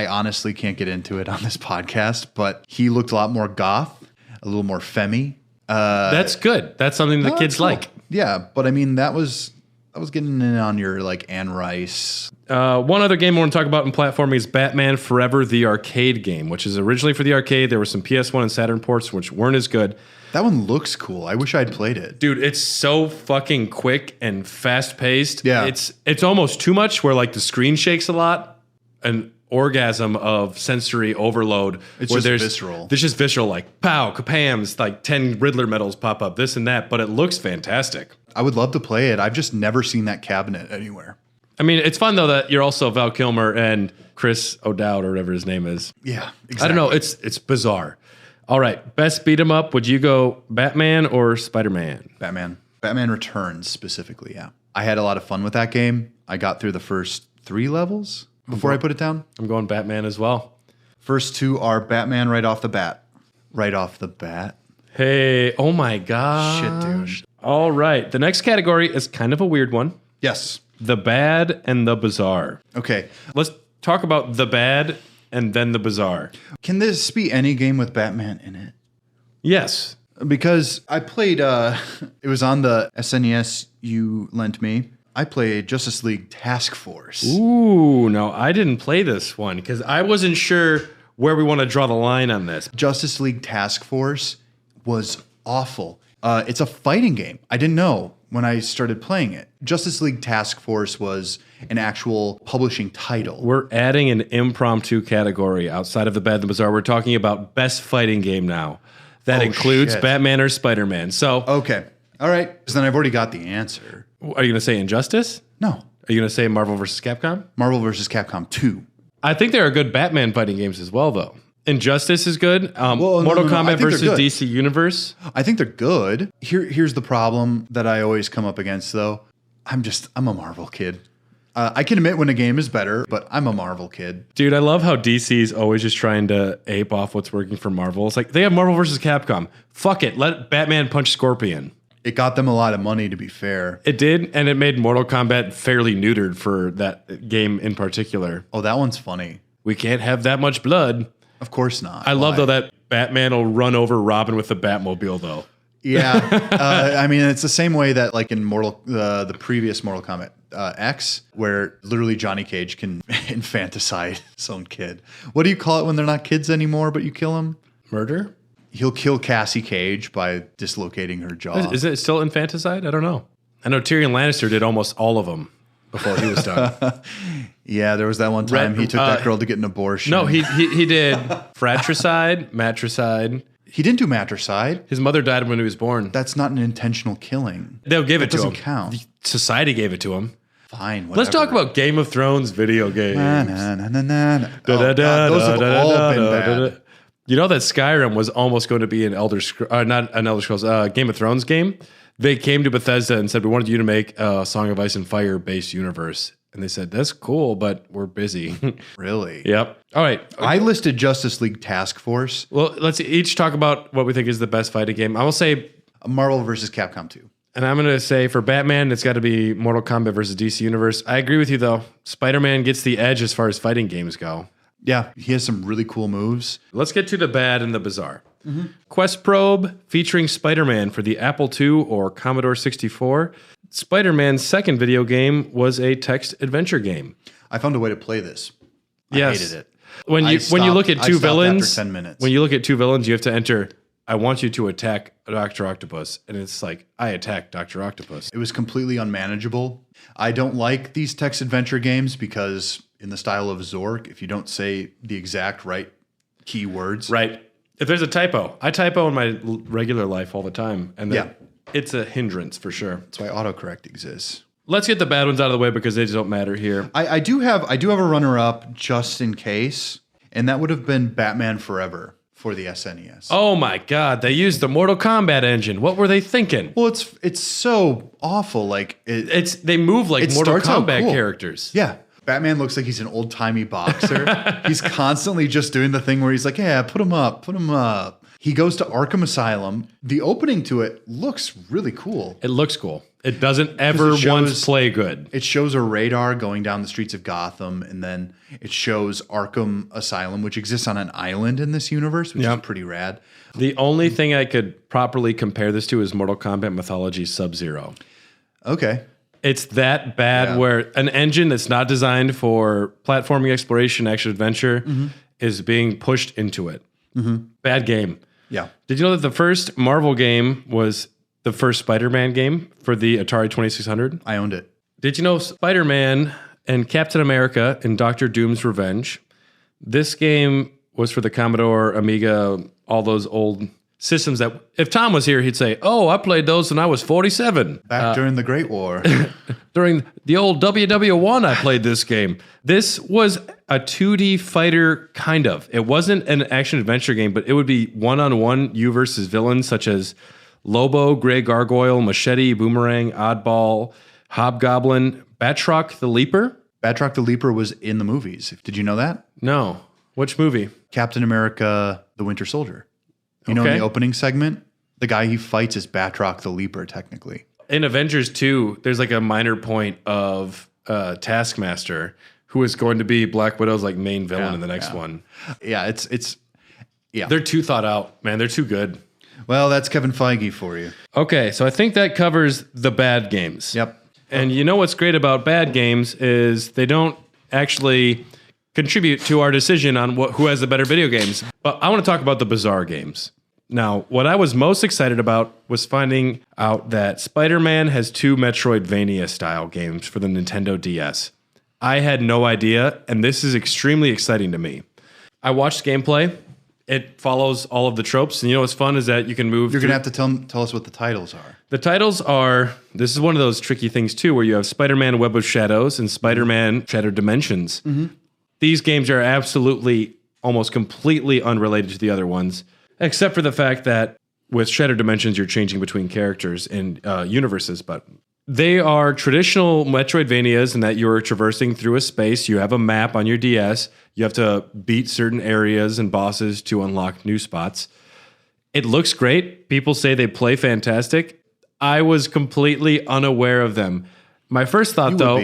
[SPEAKER 3] honestly can't get into it on this podcast, but he looked a lot more goth, a little more femmy.
[SPEAKER 2] That's good. That's something the kids
[SPEAKER 3] cool.
[SPEAKER 2] like.
[SPEAKER 3] Yeah, but I mean, that was I was getting in on your like Anne Rice.
[SPEAKER 2] One other game I want to talk about in platforming is Batman Forever, the arcade game, which is originally for the arcade. There were some PS1 and Saturn ports which weren't as good.
[SPEAKER 3] That one looks cool. I wish I'd played it.
[SPEAKER 2] Dude, it's so fucking quick and fast paced.
[SPEAKER 3] Yeah.
[SPEAKER 2] It's almost too much where like the screen shakes a lot. An orgasm of sensory overload.
[SPEAKER 3] It's
[SPEAKER 2] where
[SPEAKER 3] just visceral.
[SPEAKER 2] It's just visceral, like pow, kapams, like 10 Riddler medals pop up, this and that, but it looks fantastic.
[SPEAKER 3] I would love to play it. I've just never seen that cabinet anywhere.
[SPEAKER 2] I mean, it's fun though that you're also Val Kilmer and Chris O'Dowd or whatever his name is.
[SPEAKER 3] Yeah, exactly.
[SPEAKER 2] I don't know. It's bizarre. All right, best beat 'em up. Would you go Batman or Spider-Man?
[SPEAKER 3] Batman. Batman Returns specifically, yeah. I had a lot of fun with that game. I got through the first 3 levels before I put it down.
[SPEAKER 2] I'm going Batman as well.
[SPEAKER 3] First 2 are Batman right off the bat. Right off the bat.
[SPEAKER 2] Hey, oh my God.
[SPEAKER 3] Shit, dude.
[SPEAKER 2] All right, the next category is kind of a weird one.
[SPEAKER 3] Yes.
[SPEAKER 2] The bad and the bizarre.
[SPEAKER 3] Okay.
[SPEAKER 2] Let's talk about the bad and then the bizarre.
[SPEAKER 3] Can this be any game with Batman in it?
[SPEAKER 2] Yes.
[SPEAKER 3] Because I played, it was on the SNES you lent me. I played Justice League Task Force.
[SPEAKER 2] Ooh, no, I didn't play this one because I wasn't sure where we want to draw the line on this.
[SPEAKER 3] Justice League Task Force was awful. It's a fighting game. I didn't know when I started playing it. Justice League Task Force was an actual publishing title.
[SPEAKER 2] We're adding an impromptu category outside of the bad and the bizarre. We're talking about best fighting game now. That includes
[SPEAKER 3] shit.
[SPEAKER 2] Batman or Spider-Man. So,
[SPEAKER 3] Okay. All right. So then I've already got the answer.
[SPEAKER 2] are you going to say Injustice?
[SPEAKER 3] No.
[SPEAKER 2] Are you going to say Marvel vs. Capcom?
[SPEAKER 3] Marvel vs. Capcom 2.
[SPEAKER 2] I think there are good Batman fighting games as well, though. Injustice is good. Mortal
[SPEAKER 3] no. I
[SPEAKER 2] Kombat
[SPEAKER 3] think they're
[SPEAKER 2] versus
[SPEAKER 3] good.
[SPEAKER 2] DC Universe.
[SPEAKER 3] I think they're good. Here's the problem that I always come up against, though. I'm a Marvel kid. I can admit when a game is better, but I'm a Marvel kid.
[SPEAKER 2] Dude, I love how DC's always just trying to ape off what's working for Marvel. It's like, they have Marvel versus Capcom. Fuck it. Let Batman punch Scorpion.
[SPEAKER 3] It got them a lot of money, to be fair.
[SPEAKER 2] It did, and it made Mortal Kombat fairly neutered for that game in particular.
[SPEAKER 3] Oh, that one's funny.
[SPEAKER 2] We can't have that much blood.
[SPEAKER 3] Of course not.
[SPEAKER 2] I love,
[SPEAKER 3] Why?
[SPEAKER 2] though, that Batman will run over Robin with the Batmobile, though.
[SPEAKER 3] Yeah. I mean, it's the same way that, like, in the previous Mortal Kombat X, where literally Johnny Cage can infanticide his own kid. What do you call it when they're not kids anymore, but you kill them?
[SPEAKER 2] Murder?
[SPEAKER 3] He'll kill Cassie Cage by dislocating her jaw.
[SPEAKER 2] Is it still infanticide? I don't know. I know Tyrion Lannister did almost all of them before he was done.
[SPEAKER 3] Yeah, there was that one time he took that girl to get an abortion.
[SPEAKER 2] No, he did fratricide, matricide.
[SPEAKER 3] He didn't do matricide.
[SPEAKER 2] His mother died when he was born.
[SPEAKER 3] That's not an intentional killing.
[SPEAKER 2] They'll give it to him.
[SPEAKER 3] Doesn't count.
[SPEAKER 2] Society gave it to him.
[SPEAKER 3] Fine, whatever.
[SPEAKER 2] Let's talk about Game of Thrones video games.
[SPEAKER 3] Na, na, na, na, na. Oh, God, those have all been bad.
[SPEAKER 2] You know that Skyrim was almost going to be an not an Elder Scrolls, Game of Thrones game. They came to Bethesda and said, we wanted you to make a Song of Ice and Fire based universe. And they said, that's cool, but we're busy.
[SPEAKER 3] Really?
[SPEAKER 2] Yep. All right.
[SPEAKER 3] I listed Justice League Task Force.
[SPEAKER 2] Well, let's each talk about what we think is the best fighting game. I will say,
[SPEAKER 3] Marvel versus Capcom 2.
[SPEAKER 2] and I'm going to say for Batman, it's got to be Mortal Kombat versus DC Universe. I agree with you, though. Spider-Man gets the edge as far as fighting games go.
[SPEAKER 3] Yeah, he has some really cool moves.
[SPEAKER 2] Let's get to the bad and the bizarre. Quest Probe featuring Spider-Man for the Apple II or Commodore 64. Spider-Man's second video game was a text adventure game.
[SPEAKER 3] I found a way to play this.
[SPEAKER 2] Yes.
[SPEAKER 3] I hated it.
[SPEAKER 2] When you look at
[SPEAKER 3] I
[SPEAKER 2] two
[SPEAKER 3] stopped
[SPEAKER 2] villains,
[SPEAKER 3] after 10 minutes.
[SPEAKER 2] when you look at two villains, you have to enter, I want you to attack Dr. Octopus. And it's like, I attack Dr. Octopus.
[SPEAKER 3] It was completely unmanageable. I don't like these text adventure games because in the style of Zork, if you don't say the exact right keywords.
[SPEAKER 2] Right. If there's a typo, I typo in my regular life all the time. And then it's a hindrance for sure.
[SPEAKER 3] That's why autocorrect exists.
[SPEAKER 2] Let's get the bad ones out of the way because they just don't matter here.
[SPEAKER 3] I do have a runner-up just in case, and that would have been Batman Forever for the SNES.
[SPEAKER 2] Oh my God, they used the Mortal Kombat engine. What were they thinking?
[SPEAKER 3] Well, it's so awful. Like
[SPEAKER 2] They move like
[SPEAKER 3] it
[SPEAKER 2] Mortal
[SPEAKER 3] starts out
[SPEAKER 2] Kombat
[SPEAKER 3] cool.
[SPEAKER 2] characters.
[SPEAKER 3] Yeah. Batman looks like he's an old-timey boxer. He's constantly just doing the thing where he's like, yeah, put him up. He goes to Arkham Asylum. The opening to it looks really cool.
[SPEAKER 2] It looks cool. It doesn't ever once play good.
[SPEAKER 3] It shows a radar going down the streets of Gotham, and then it shows Arkham Asylum, which exists on an island in this universe, which is pretty rad.
[SPEAKER 2] The only thing I could properly compare this to is Mortal Kombat Mythology Sub-Zero.
[SPEAKER 3] Okay.
[SPEAKER 2] It's that bad where an engine that's not designed for platforming, exploration, action, adventure is being pushed into it. Bad game.
[SPEAKER 3] Yeah.
[SPEAKER 2] Did you know that the first Marvel game was the first Spider-Man game for the Atari 2600?
[SPEAKER 3] I owned it.
[SPEAKER 2] Did you know Spider-Man and Captain America and Doctor Doom's Revenge? This game was for the Commodore, Amiga, all those old systems that if Tom was here, he'd say, oh, I played those when I was 47.
[SPEAKER 3] Back during the Great War.
[SPEAKER 2] During the old WW1, I played this game. This was a 2D fighter, kind of. It wasn't an action-adventure game, but it would be one-on-one you versus villains such as Lobo, Grey Gargoyle, Machete, Boomerang, Oddball, Hobgoblin, Batroc the Leaper.
[SPEAKER 3] Batroc the Leaper was in the movies. Did you know that?
[SPEAKER 2] No. Which movie?
[SPEAKER 3] Captain America, the Winter Soldier. You know, in the opening segment, the guy he fights is Batroc the Leaper, technically.
[SPEAKER 2] In Avengers 2, there's like a minor point of Taskmaster, who is going to be Black Widow's like main villain in the next one.
[SPEAKER 3] Yeah, it's
[SPEAKER 2] They're too thought out, man. They're too good.
[SPEAKER 3] Well, that's Kevin Feige for you.
[SPEAKER 2] Okay, so I think that covers the bad games.
[SPEAKER 3] Yep.
[SPEAKER 2] And you know what's great about bad games is they don't actually contribute to our decision on who has the better video games. But I want to talk about the bizarre games. Now, what I was most excited about was finding out that Spider-Man has 2 Metroidvania-style games for the Nintendo DS. I had no idea, and this is extremely exciting to me. I watched gameplay. It follows all of the tropes, and you know what's fun is that you can move.
[SPEAKER 3] You're going to have to tell us what the titles are.
[SPEAKER 2] The titles are, this is one of those tricky things too, where you have Spider-Man Web of Shadows and Spider-Man Shattered Dimensions. These games are absolutely, almost completely unrelated to the other ones, except for the fact that with Shattered Dimensions, you're changing between characters and universes, but they are traditional Metroidvanias in that you're traversing through a space. You have a map on your DS. You have to beat certain areas and bosses to unlock new spots. It looks great. People say they play fantastic. I was completely unaware of them. My first thought though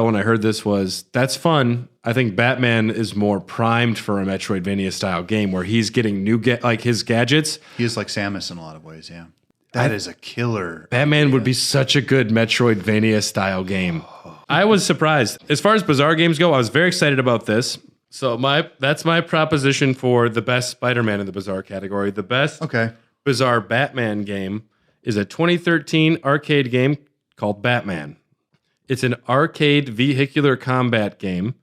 [SPEAKER 2] when I heard this was, that's fun. I think Batman is more primed for a Metroidvania style game where he's getting new his gadgets.
[SPEAKER 3] He is like Samus in a lot of ways, yeah. That is a killer.
[SPEAKER 2] Batman would be such a good Metroidvania style game. I was surprised. As far as bizarre games go, I was very excited about this. So that's my proposition for the best Spider-Man in the bizarre category. The best bizarre Batman game is a 2013 arcade game called Batman. It's an arcade vehicular combat game.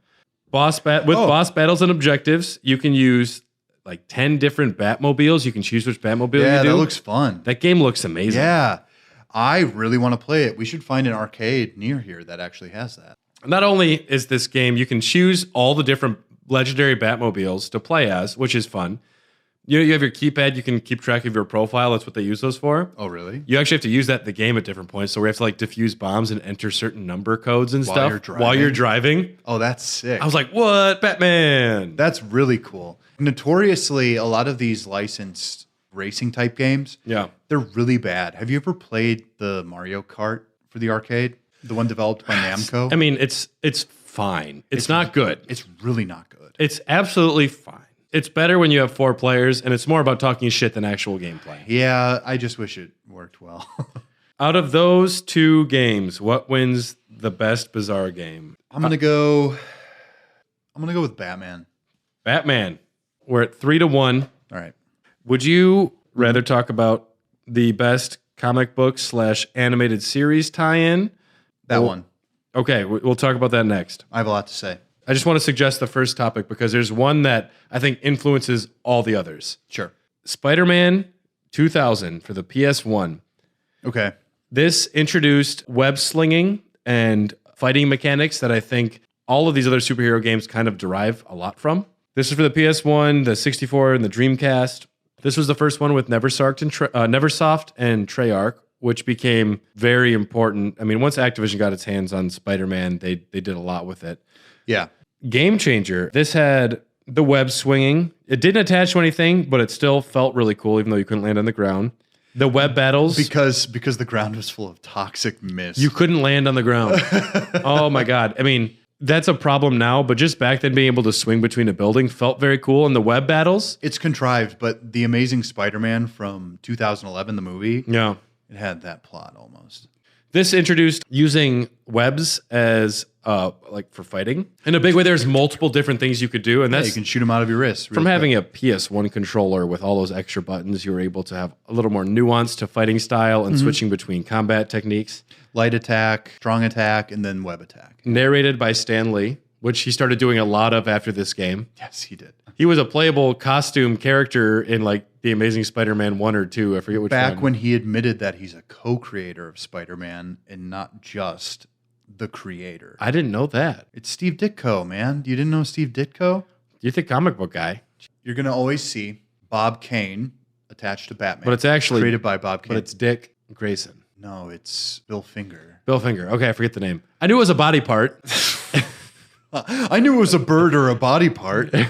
[SPEAKER 2] Boss battles and objectives. You can use like 10 different Batmobiles. You can choose which Batmobile you do.
[SPEAKER 3] Yeah, that looks fun.
[SPEAKER 2] That game looks amazing.
[SPEAKER 3] Yeah. I really want to play it. We should find an arcade near here that actually has that.
[SPEAKER 2] Not only is this game, you can choose all the different legendary Batmobiles to play as, which is fun. You have your keypad. You can keep track of your profile. That's what they use those for.
[SPEAKER 3] Oh, really?
[SPEAKER 2] You actually have to use that in the game at different points. So we have to like defuse bombs and enter certain number codes and stuff while you're driving.
[SPEAKER 3] Oh, that's sick.
[SPEAKER 2] I was like, what? Batman.
[SPEAKER 3] That's really cool. Notoriously, a lot of these licensed racing type games, they're really bad. Have you ever played the Mario Kart for the arcade? The one developed by Namco?
[SPEAKER 2] I mean, it's fine. It's not good.
[SPEAKER 3] It's really not good.
[SPEAKER 2] It's absolutely fine. It's better when you have 4 players, and it's more about talking shit than actual gameplay.
[SPEAKER 3] Yeah, I just wish it worked well.
[SPEAKER 2] Out of those 2 games, what wins the best bizarre game?
[SPEAKER 3] I'm gonna go with Batman.
[SPEAKER 2] Batman. We're at 3-1.
[SPEAKER 3] All right.
[SPEAKER 2] Would you rather talk about the best comic book / animated series tie-in?
[SPEAKER 3] That one.
[SPEAKER 2] Okay, we'll talk about that next.
[SPEAKER 3] I have a lot to say.
[SPEAKER 2] I just want to suggest the first topic because there's one that I think influences all the others.
[SPEAKER 3] Sure.
[SPEAKER 2] Spider-Man 2000 for the PS1.
[SPEAKER 3] Okay.
[SPEAKER 2] This introduced web slinging and fighting mechanics that I think all of these other superhero games kind of derive a lot from. This is for the PS1, the 64, and the Dreamcast. This was the first one with Neversoft and Treyarch, which became very important. I mean, once Activision got its hands on Spider-Man, they did a lot with it.
[SPEAKER 3] Yeah.
[SPEAKER 2] Game changer. This had the web swinging. It didn't attach to anything, but it still felt really cool, even though you couldn't land on the ground. The web battles.
[SPEAKER 3] Because the ground was full of toxic mist.
[SPEAKER 2] You couldn't land on the ground. Oh my God. I mean, that's a problem now, but just back then being able to swing between a building felt very cool. And the web battles.
[SPEAKER 3] It's contrived, but The Amazing Spider-Man from 2011, the movie.
[SPEAKER 2] Yeah.
[SPEAKER 3] It had that plot almost.
[SPEAKER 2] This introduced using webs as like for fighting. In a big way, there's multiple different things you could do, and that's
[SPEAKER 3] you can shoot them out of your wrist.
[SPEAKER 2] from having a PS1 controller with all those extra buttons. You were able to have a little more nuance to fighting style and switching between combat techniques.
[SPEAKER 3] Light attack, strong attack, and then web attack.
[SPEAKER 2] Narrated by Stan Lee, which he started doing a lot of after this game.
[SPEAKER 3] Yes, he did.
[SPEAKER 2] He was a playable costume character in like The Amazing Spider-Man 1 or 2. I forget which one.
[SPEAKER 3] Back when he admitted that he's a co-creator of Spider-Man and not just the creator.
[SPEAKER 2] I didn't know that.
[SPEAKER 3] It's Steve Ditko, man. You didn't know Steve Ditko?
[SPEAKER 2] You're the comic book guy.
[SPEAKER 3] You're going to always see Bob Kane attached to Batman.
[SPEAKER 2] But it's actually
[SPEAKER 3] created by Bob Kane.
[SPEAKER 2] But it's Dick Grayson.
[SPEAKER 3] No, it's Bill Finger.
[SPEAKER 2] Bill Finger. Okay, I forget the name. I knew it was a body part.
[SPEAKER 3] I knew it was a bird or a body part. Steve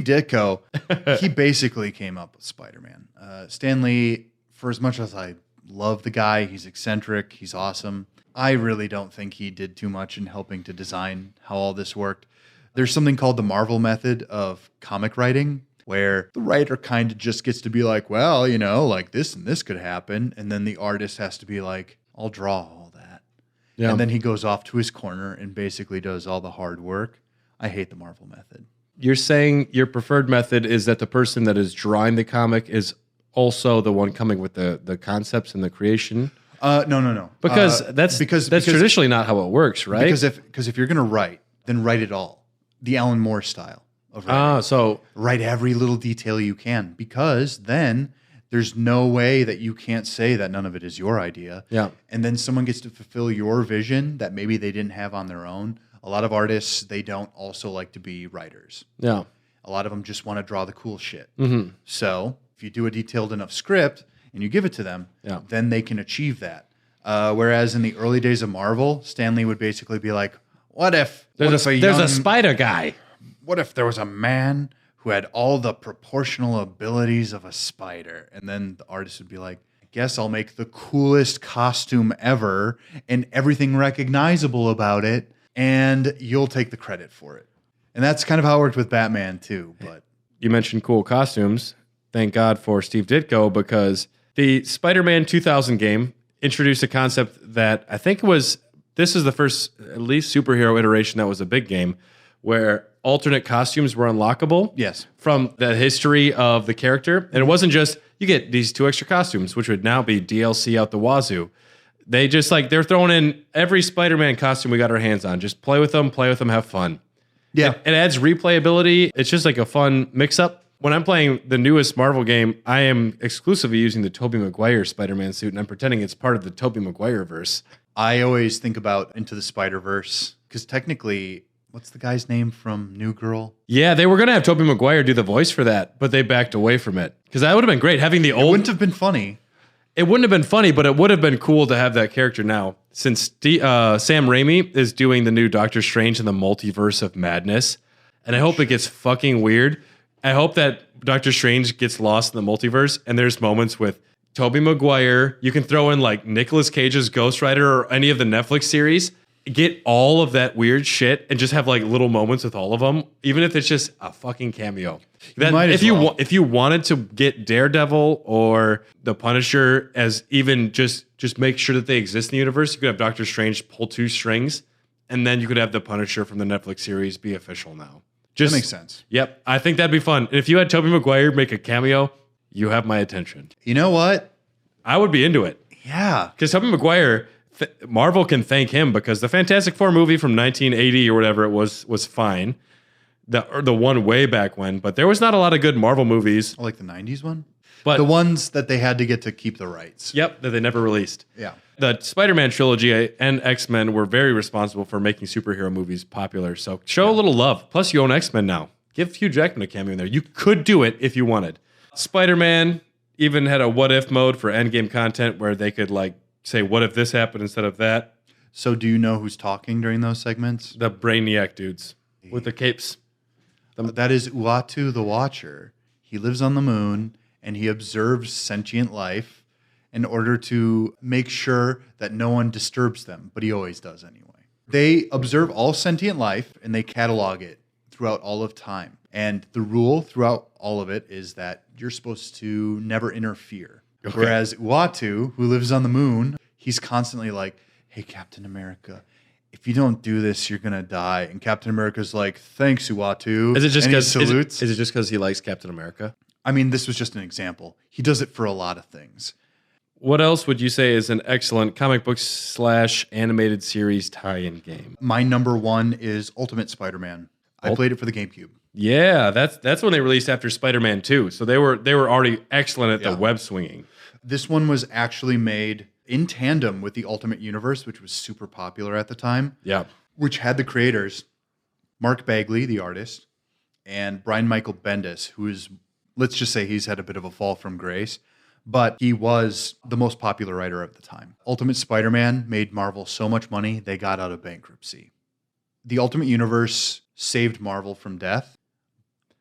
[SPEAKER 3] Ditko, he basically came up with Spider-Man. Stan Lee, for as much as I love the guy, he's eccentric, he's awesome, I really don't think he did too much in helping to design how all this worked. There's something called the Marvel method of comic writing, where the writer kind of just gets to be like, well, you know, like this and this could happen. And then the artist has to be like, I'll draw all that. Yeah. And then he goes off to his corner and basically does all the hard work. I hate the Marvel method.
[SPEAKER 2] You're saying your preferred method is that the person that is drawing the comic is also the one coming with the concepts and the creation?
[SPEAKER 3] No.
[SPEAKER 2] Because that's traditionally not how it works, right?
[SPEAKER 3] Because if you're going to write, then write it all. The Alan Moore style of writing.
[SPEAKER 2] So
[SPEAKER 3] write every little detail you can, because then there's no way that you can't say that none of it is your idea.
[SPEAKER 2] Yeah.
[SPEAKER 3] And then someone gets to fulfill your vision that maybe they didn't have on their own. A lot of artists, they don't also like to be writers.
[SPEAKER 2] Yeah.
[SPEAKER 3] A lot of them just want to draw the cool shit.
[SPEAKER 2] Mm-hmm.
[SPEAKER 3] So if you do a detailed enough script and you give it to them, then they can achieve that. Whereas in the early days of Marvel, Stan Lee would basically be like, what if
[SPEAKER 2] there's a spider guy?
[SPEAKER 3] What if there was a man who had all the proportional abilities of a spider? And then the artist would be like, I guess I'll make the coolest costume ever and everything recognizable about it, and you'll take the credit for it. And that's kind of how it worked with Batman too. But
[SPEAKER 2] you mentioned cool costumes. Thank God for Steve Ditko, because the Spider-Man 2000 game introduced a concept that I think this is the first, at least, superhero iteration that was a big game, where alternate costumes were unlockable.
[SPEAKER 3] Yes.
[SPEAKER 2] From the history of the character. And it wasn't just, you get these 2 extra costumes, which would now be DLC out the wazoo. They just they're throwing in every Spider-Man costume we got our hands on. Just play with them, have fun.
[SPEAKER 3] Yeah.
[SPEAKER 2] It adds replayability. It's just like a fun mix-up. When I'm playing the newest Marvel game, I am exclusively using the Tobey Maguire Spider-Man suit, and I'm pretending it's part of the Tobey Maguire verse.
[SPEAKER 3] I always think about Into the Spider-Verse, because technically, what's the guy's name from New Girl?
[SPEAKER 2] Yeah, they were going to have Tobey Maguire do the voice for that, but they backed away from it. Because that would have been great. Having the old...
[SPEAKER 3] It wouldn't have been funny.
[SPEAKER 2] It wouldn't have been funny, but it would have been cool to have that character now. Since Sam Raimi is doing the new Doctor Strange in the Multiverse of Madness, and I hope it gets fucking weird. I hope that Doctor Strange gets lost in the multiverse, and there's moments with Tobey Maguire. You can throw in like Nicolas Cage's Ghost Rider or any of the Netflix series. Get all of that weird shit and just have like little moments with all of them, even if it's just a fucking cameo. If you wanted to get Daredevil or the Punisher as even just make sure that they exist in the universe, you could have Doctor Strange pull 2 strings, and then you could have the Punisher from the Netflix series be official now.
[SPEAKER 3] That makes sense.
[SPEAKER 2] Yep, I think that'd be fun. And if you had Tobey Maguire make a cameo, you have my attention.
[SPEAKER 3] You know what?
[SPEAKER 2] I would be into it.
[SPEAKER 3] Yeah.
[SPEAKER 2] Because Tobey Maguire, Marvel can thank him, because the Fantastic Four movie from 1980 or whatever it was fine. The one way back when, but there was not a lot of good Marvel movies.
[SPEAKER 3] Like the 90s one?
[SPEAKER 2] But
[SPEAKER 3] the ones that they had to get to keep the rights.
[SPEAKER 2] Yep, that they never released.
[SPEAKER 3] Yeah.
[SPEAKER 2] The Spider-Man trilogy and X-Men were very responsible for making superhero movies popular. So show a little love. Plus, you own X-Men now. Give Hugh Jackman a cameo in there. You could do it if you wanted. Spider-Man even had a what-if mode for endgame content where they could like say, what if this happened instead of that?
[SPEAKER 3] So do you know who's talking during those segments?
[SPEAKER 2] The Brainiac dudes with the capes.
[SPEAKER 3] That is Uatu the Watcher. He lives on the moon, and he observes sentient life in order to make sure that no one disturbs them, but he always does anyway. They observe all sentient life, and they catalog it throughout all of time. And the rule throughout all of it is that you're supposed to never interfere.
[SPEAKER 2] Okay.
[SPEAKER 3] Whereas Uatu, who lives on the moon, he's constantly like, hey, Captain America, if you don't do this, you're going to die. And Captain America's like, thanks, Uatu.
[SPEAKER 2] Is it just
[SPEAKER 3] and he
[SPEAKER 2] because
[SPEAKER 3] salutes?
[SPEAKER 2] is it just because he likes Captain America?
[SPEAKER 3] I mean, this was just an example. He does it for a lot of things.
[SPEAKER 2] What else would you say is an excellent comic book / animated series tie-in game?
[SPEAKER 3] My number one is Ultimate Spider-Man. I played it for the GameCube.
[SPEAKER 2] Yeah, that's when they released after Spider-Man 2. So they were already excellent at the web swinging.
[SPEAKER 3] This one was actually made in tandem with the Ultimate Universe, which was super popular at the time.
[SPEAKER 2] Yeah.
[SPEAKER 3] Which had the creators, Mark Bagley, the artist, and Brian Michael Bendis, who is, let's just say he's had a bit of a fall from grace, but he was the most popular writer of the time. Ultimate Spider-Man made Marvel so much money, they got out of bankruptcy. The Ultimate Universe saved Marvel from death,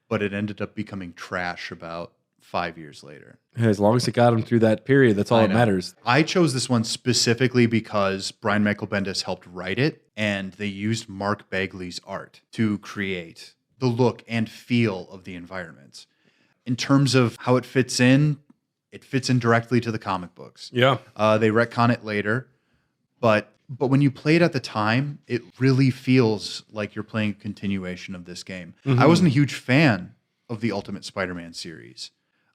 [SPEAKER 3] but it ended up becoming trash about 5 years later.
[SPEAKER 2] As long as it got him through that period, that's all that matters.
[SPEAKER 3] I chose this one specifically because Brian Michael Bendis helped write it, and they used Mark Bagley's art to create the look and feel of the environments. In terms of how it fits in directly to the comic books.
[SPEAKER 2] Yeah.
[SPEAKER 3] They retcon it later, but when you play it at the time, it really feels like you're playing a continuation of this game. I wasn't a huge fan of the Ultimate Spider-Man series.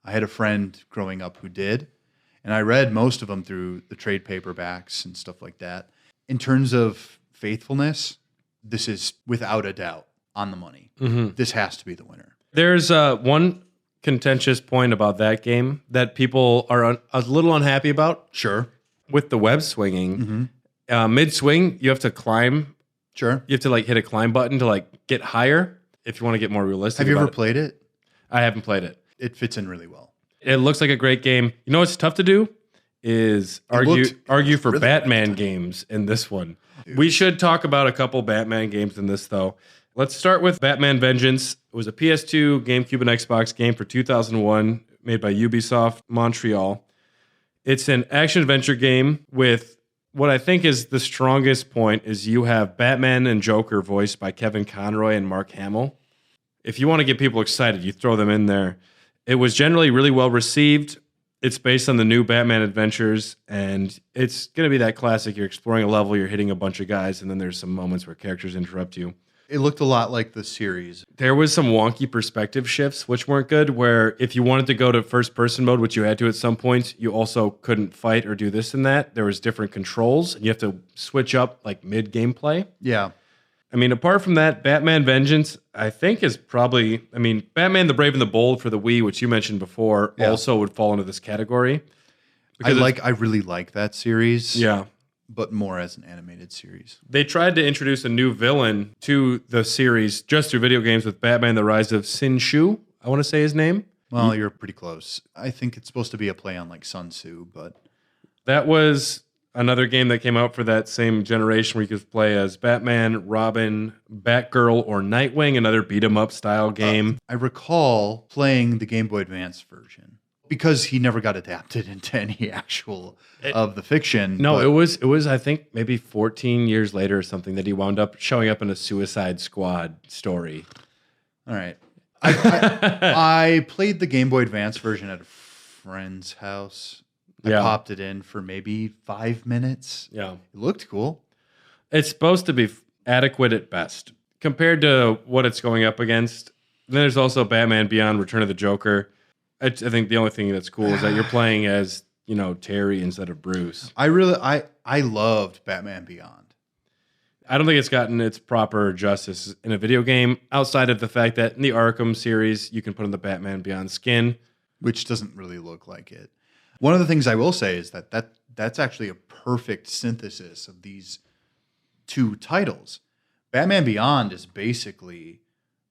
[SPEAKER 3] I had a friend growing up who did, and I read most of them through the trade paperbacks and stuff like that. In terms of faithfulness, this is without a doubt on the money. This has to be the winner.
[SPEAKER 2] There's one contentious point about that game that people are a little unhappy about.
[SPEAKER 3] Sure.
[SPEAKER 2] With the web swinging. Mid-swing, you have to climb.
[SPEAKER 3] Sure.
[SPEAKER 2] You have to hit a climb button to get higher if you want to get more realistic.
[SPEAKER 3] Have you ever played it?
[SPEAKER 2] I haven't played it.
[SPEAKER 3] It fits in really well.
[SPEAKER 2] It looks like a great game. You know what's tough to do is argue for
[SPEAKER 3] really
[SPEAKER 2] Batman games in this one. We should talk about a couple Batman games in this, though. Let's start with Batman Vengeance. It was a PS2, GameCube, and Xbox game for 2001, made by Ubisoft Montreal. It's an action-adventure game with what I think is the strongest point is you have Batman and Joker voiced by Kevin Conroy and Mark Hamill. If you want to get people excited, you throw them in there. It was generally really well received. It's based on the new Batman adventures, and it's going to be that classic. You're exploring a level, you're hitting a bunch of guys, and then there's some moments where characters interrupt you.
[SPEAKER 3] It looked a lot like the series.
[SPEAKER 2] There was some wonky perspective shifts, which weren't good, where if you wanted to go to first-person mode, which you had to at some point, you also couldn't fight or do this and that. There was different controls, and you have to switch up mid-gameplay.
[SPEAKER 3] Yeah.
[SPEAKER 2] I mean, apart from that, Batman Vengeance, I think is probably, Batman the Brave and the Bold for the Wii, which you mentioned before, also would fall into this category.
[SPEAKER 3] I really like that series.
[SPEAKER 2] Yeah.
[SPEAKER 3] But more as an animated series.
[SPEAKER 2] They tried to introduce a new villain to the series just through video games with Batman the Rise of Sin Shu, I want to say his name.
[SPEAKER 3] Well, you're pretty close. I think it's supposed to be a play on Sun Tzu, but...
[SPEAKER 2] That was another game that came out for that same generation where you could play as Batman, Robin, Batgirl, or Nightwing, another beat-em-up style game.
[SPEAKER 3] I recall playing the Game Boy Advance version because he never got adapted into any actual of the fiction.
[SPEAKER 2] No, it was I think maybe 14 years later or something that he wound up showing up in a Suicide Squad story.
[SPEAKER 3] All right. I played the Game Boy Advance version at a friend's house. I popped it in for maybe 5 minutes.
[SPEAKER 2] Yeah.
[SPEAKER 3] It looked cool.
[SPEAKER 2] It's supposed to be adequate at best. Compared to what it's going up against, then there's also Batman Beyond Return of the Joker. I think the only thing that's cool is that you're playing as, Terry instead of Bruce.
[SPEAKER 3] I loved Batman Beyond.
[SPEAKER 2] I don't think it's gotten its proper justice in a video game outside of the fact that in the Arkham series, you can put on the Batman Beyond skin.
[SPEAKER 3] Which doesn't really look like it. One of the things I will say is that's actually a perfect synthesis of these two titles. Batman Beyond is basically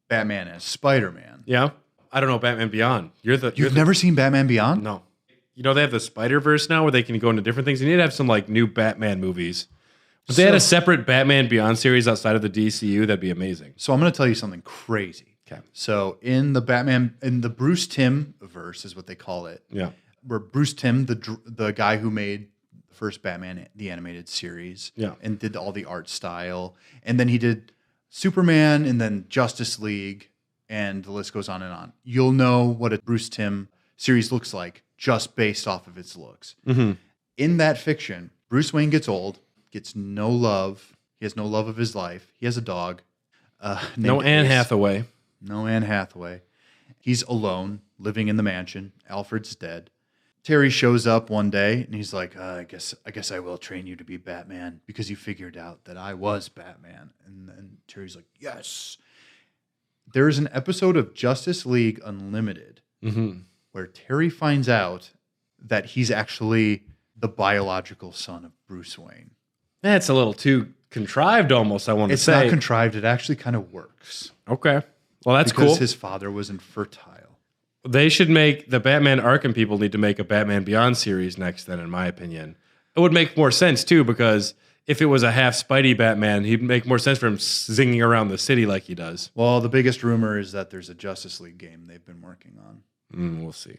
[SPEAKER 3] Batman as Spider-Man.
[SPEAKER 2] Yeah. I don't know Batman Beyond.
[SPEAKER 3] You've never seen Batman Beyond?
[SPEAKER 2] No. They have the Spider-Verse now where they can go into different things. You need to have some new Batman movies. If they had a separate Batman Beyond series outside of the DCU, that'd be amazing.
[SPEAKER 3] So I'm going to tell you something crazy.
[SPEAKER 2] Okay.
[SPEAKER 3] So in the Bruce Timm verse is what they call it.
[SPEAKER 2] Yeah.
[SPEAKER 3] Where Bruce Timm, the guy who made the first Batman, the animated series, and did all the art style, and then he did Superman, and then Justice League, and the list goes on and on. You'll know what a Bruce Timm series looks like just based off of its looks. In that fiction, Bruce Wayne gets old, gets no love. He has no love of his life. He has a dog.
[SPEAKER 2] No Anne
[SPEAKER 3] Ace.
[SPEAKER 2] Hathaway.
[SPEAKER 3] No Anne Hathaway. He's alone, living in the mansion. Alfred's dead. Terry shows up one day and he's like, I guess I will train you to be Batman because you figured out that I was Batman. And then Terry's like, yes. There's an episode of Justice League Unlimited where Terry finds out that he's actually the biological son of Bruce Wayne.
[SPEAKER 2] That's a little too contrived almost, I want to say.
[SPEAKER 3] It's not contrived. It actually kind of works.
[SPEAKER 2] Okay. Well, that's
[SPEAKER 3] because
[SPEAKER 2] cool.
[SPEAKER 3] his father was infertile.
[SPEAKER 2] They should make the Batman Arkham people need to make a Batman Beyond series next then, in my opinion. It would make more sense, too, because if it was a half Spidey Batman, he'd make more sense for him zinging around the city like he does.
[SPEAKER 3] Well, the biggest rumor is that there's a Justice League game they've been working on.
[SPEAKER 2] We'll see.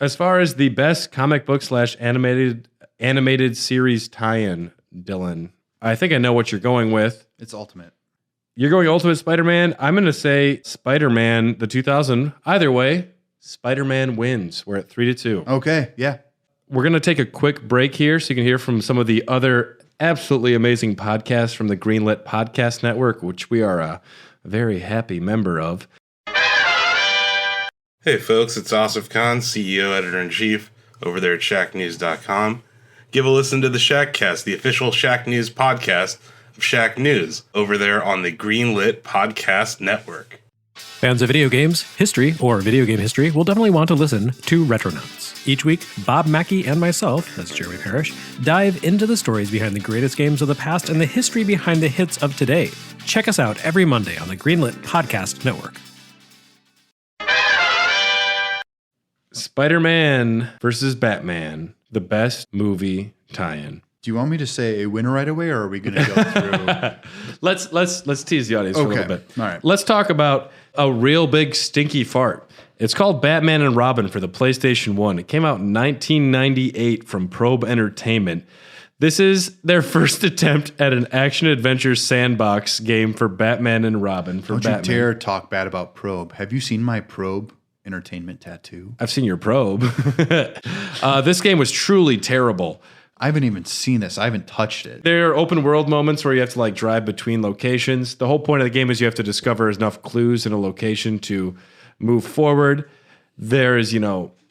[SPEAKER 2] As far as the best comic book / animated series tie-in, Dylan, I think I know what you're going with.
[SPEAKER 3] It's Ultimate.
[SPEAKER 2] You're going Ultimate Spider-Man. I'm going to say Spider-Man, the 2000. Either way, Spider-Man wins. We're at 3-2.
[SPEAKER 3] Okay, yeah.
[SPEAKER 2] We're going to take a quick break here so you can hear from some of the other absolutely amazing podcasts from the Greenlit Podcast Network, which we are a very happy member of.
[SPEAKER 4] Hey folks, it's Asif Khan, CEO, Editor-in-Chief, over there at ShackNews.com. Give a listen to the Shackcast, the official Shack News podcast of Shack News, over there on the Greenlit Podcast Network.
[SPEAKER 5] Fans of video games, history, or video game history will definitely want to listen to Retronauts. Each week, Bob Mackey and myself, that's Jeremy Parrish, dive into the stories behind the greatest games of the past and the history behind the hits of today. Check us out every Monday on the Greenlit Podcast Network.
[SPEAKER 2] Spider-Man versus Batman, the best movie tie-in.
[SPEAKER 3] Do you want me to say a winner right away, or are we going to go through?
[SPEAKER 2] Let's tease the audience for a little bit.
[SPEAKER 3] All right.
[SPEAKER 2] Let's talk about a real big stinky fart. It's called Batman and Robin for the PlayStation 1. It came out in 1998 from Probe Entertainment. This is their first attempt at an action-adventure sandbox game for Batman and Robin. For
[SPEAKER 3] Don't
[SPEAKER 2] Batman.
[SPEAKER 3] you dare talk bad about Probe. Have you seen my Probe Entertainment tattoo?
[SPEAKER 2] I've seen your Probe. This game was truly terrible.
[SPEAKER 3] I haven't even seen this. I haven't touched it.
[SPEAKER 2] There are open world moments where you have to like drive between locations. The whole point of the game is you have to discover enough clues in a location to move forward. There is, a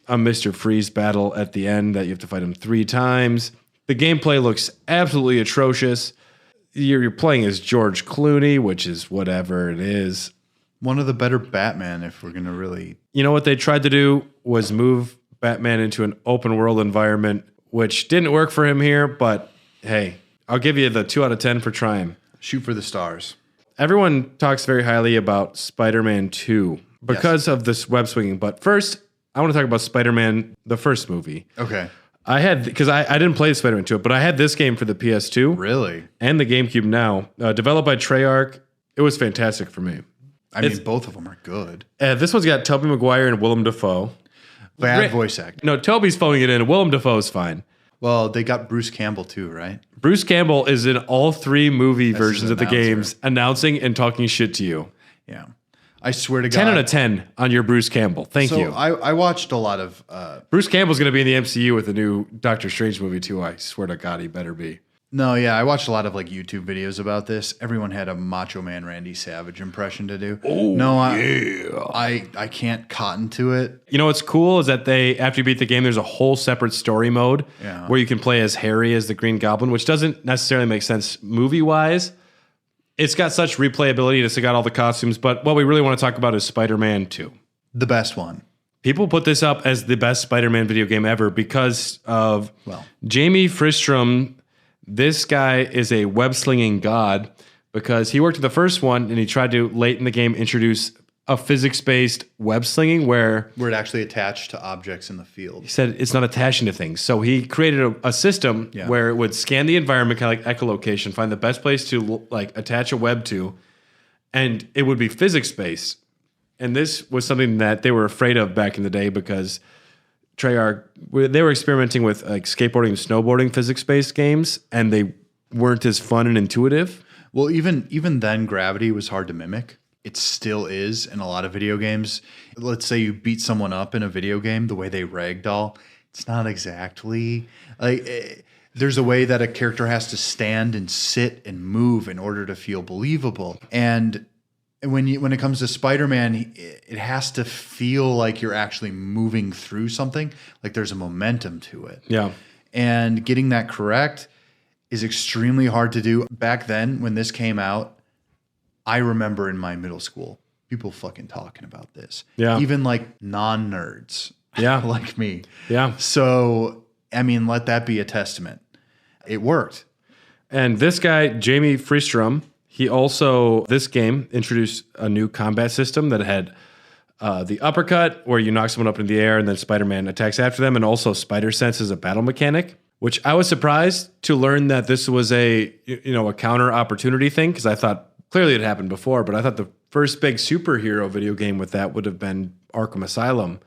[SPEAKER 2] Mr. Freeze battle at the end that you have to fight him 3 times. The gameplay looks absolutely atrocious. You're playing as George Clooney, which is whatever it is.
[SPEAKER 3] One of the better Batman, if we're going to really...
[SPEAKER 2] You know what they tried to do was move Batman into an open world environment, which didn't work for him here, but hey, I'll give you the 2 out of 10 for trying.
[SPEAKER 3] Shoot for the stars.
[SPEAKER 2] Everyone talks very highly about Spider-Man 2 because of this web swinging. But first, I want to talk about Spider-Man, the first movie.
[SPEAKER 3] Okay.
[SPEAKER 2] Because I didn't play Spider-Man 2, but I had this game for the PS2.
[SPEAKER 3] Really?
[SPEAKER 2] And the GameCube now. Developed by Treyarch. It was fantastic for me.
[SPEAKER 3] I mean, both of them are good.
[SPEAKER 2] This one's got Tobey Maguire and Willem Dafoe.
[SPEAKER 3] Bad voice acting.
[SPEAKER 2] No, Toby's phoning it in. Willem Dafoe's fine.
[SPEAKER 3] Well, they got Bruce Campbell too, right?
[SPEAKER 2] Bruce Campbell is in all 3 movie versions
[SPEAKER 3] his
[SPEAKER 2] of the
[SPEAKER 3] announcer.
[SPEAKER 2] games, announcing and talking shit to you.
[SPEAKER 3] Yeah. I swear to God.
[SPEAKER 2] 10 out of 10 on your Bruce Campbell. Thank you.
[SPEAKER 3] I watched a lot of...
[SPEAKER 2] Bruce Campbell's going to be in the MCU with the new Doctor Strange movie too. I swear to God, he better be.
[SPEAKER 3] No, yeah, I watched a lot of like YouTube videos about this. Everyone had a Macho Man Randy Savage impression to do.
[SPEAKER 2] Oh,
[SPEAKER 3] no,
[SPEAKER 2] yeah.
[SPEAKER 3] I can't cotton to it.
[SPEAKER 2] You know what's cool is that after you beat the game, there's a whole separate story mode where you can play as Harry as the Green Goblin, which doesn't necessarily make sense movie-wise. It's got such replayability and it's got all the costumes, but what we really want to talk about is Spider-Man 2.
[SPEAKER 3] The best one.
[SPEAKER 2] People put this up as the best Spider-Man video game ever because of Jamie Fristrom. This guy is a web-slinging god because he worked in the first one and he tried to, late in the game, introduce a physics-based web-slinging where
[SPEAKER 3] it actually attached to objects in the field.
[SPEAKER 2] He said it's not attaching to things. So he created a system where it would scan the environment, kind of like echolocation, find the best place to like attach a web to, and it would be physics-based. And this was something that they were afraid of back in the day because Treyarch, they were experimenting with like skateboarding and snowboarding physics-based games, and they weren't as fun and intuitive.
[SPEAKER 3] Well, even then, gravity was hard to mimic. it still is in a lot of video games. Let's say you beat someone up in a video game, the way they ragdoll, it's not exactly like there's a way that a character has to stand and sit and move in order to feel believable. And when it comes to Spider-Man, it has to feel like you're actually moving through something, like there's a momentum to it.
[SPEAKER 2] Yeah.
[SPEAKER 3] And getting that correct is extremely hard to do. Back then, when this came out, I remember in my middle school, people fucking talking about this.
[SPEAKER 2] Yeah.
[SPEAKER 3] Even like non-nerds.
[SPEAKER 2] Yeah.
[SPEAKER 3] Like me.
[SPEAKER 2] Yeah.
[SPEAKER 3] So, I mean, let that be a testament. It worked.
[SPEAKER 2] And this guy, Jamie Freestrom, he also, this game introduced a new combat system that had the uppercut, where you knock someone up in the air and then Spider-Man attacks after them, and also Spider Sense as a battle mechanic, which I was surprised to learn that this was a counter opportunity thing, because I thought clearly it happened before, but I thought the first big superhero video game with that would have been Arkham Asylum.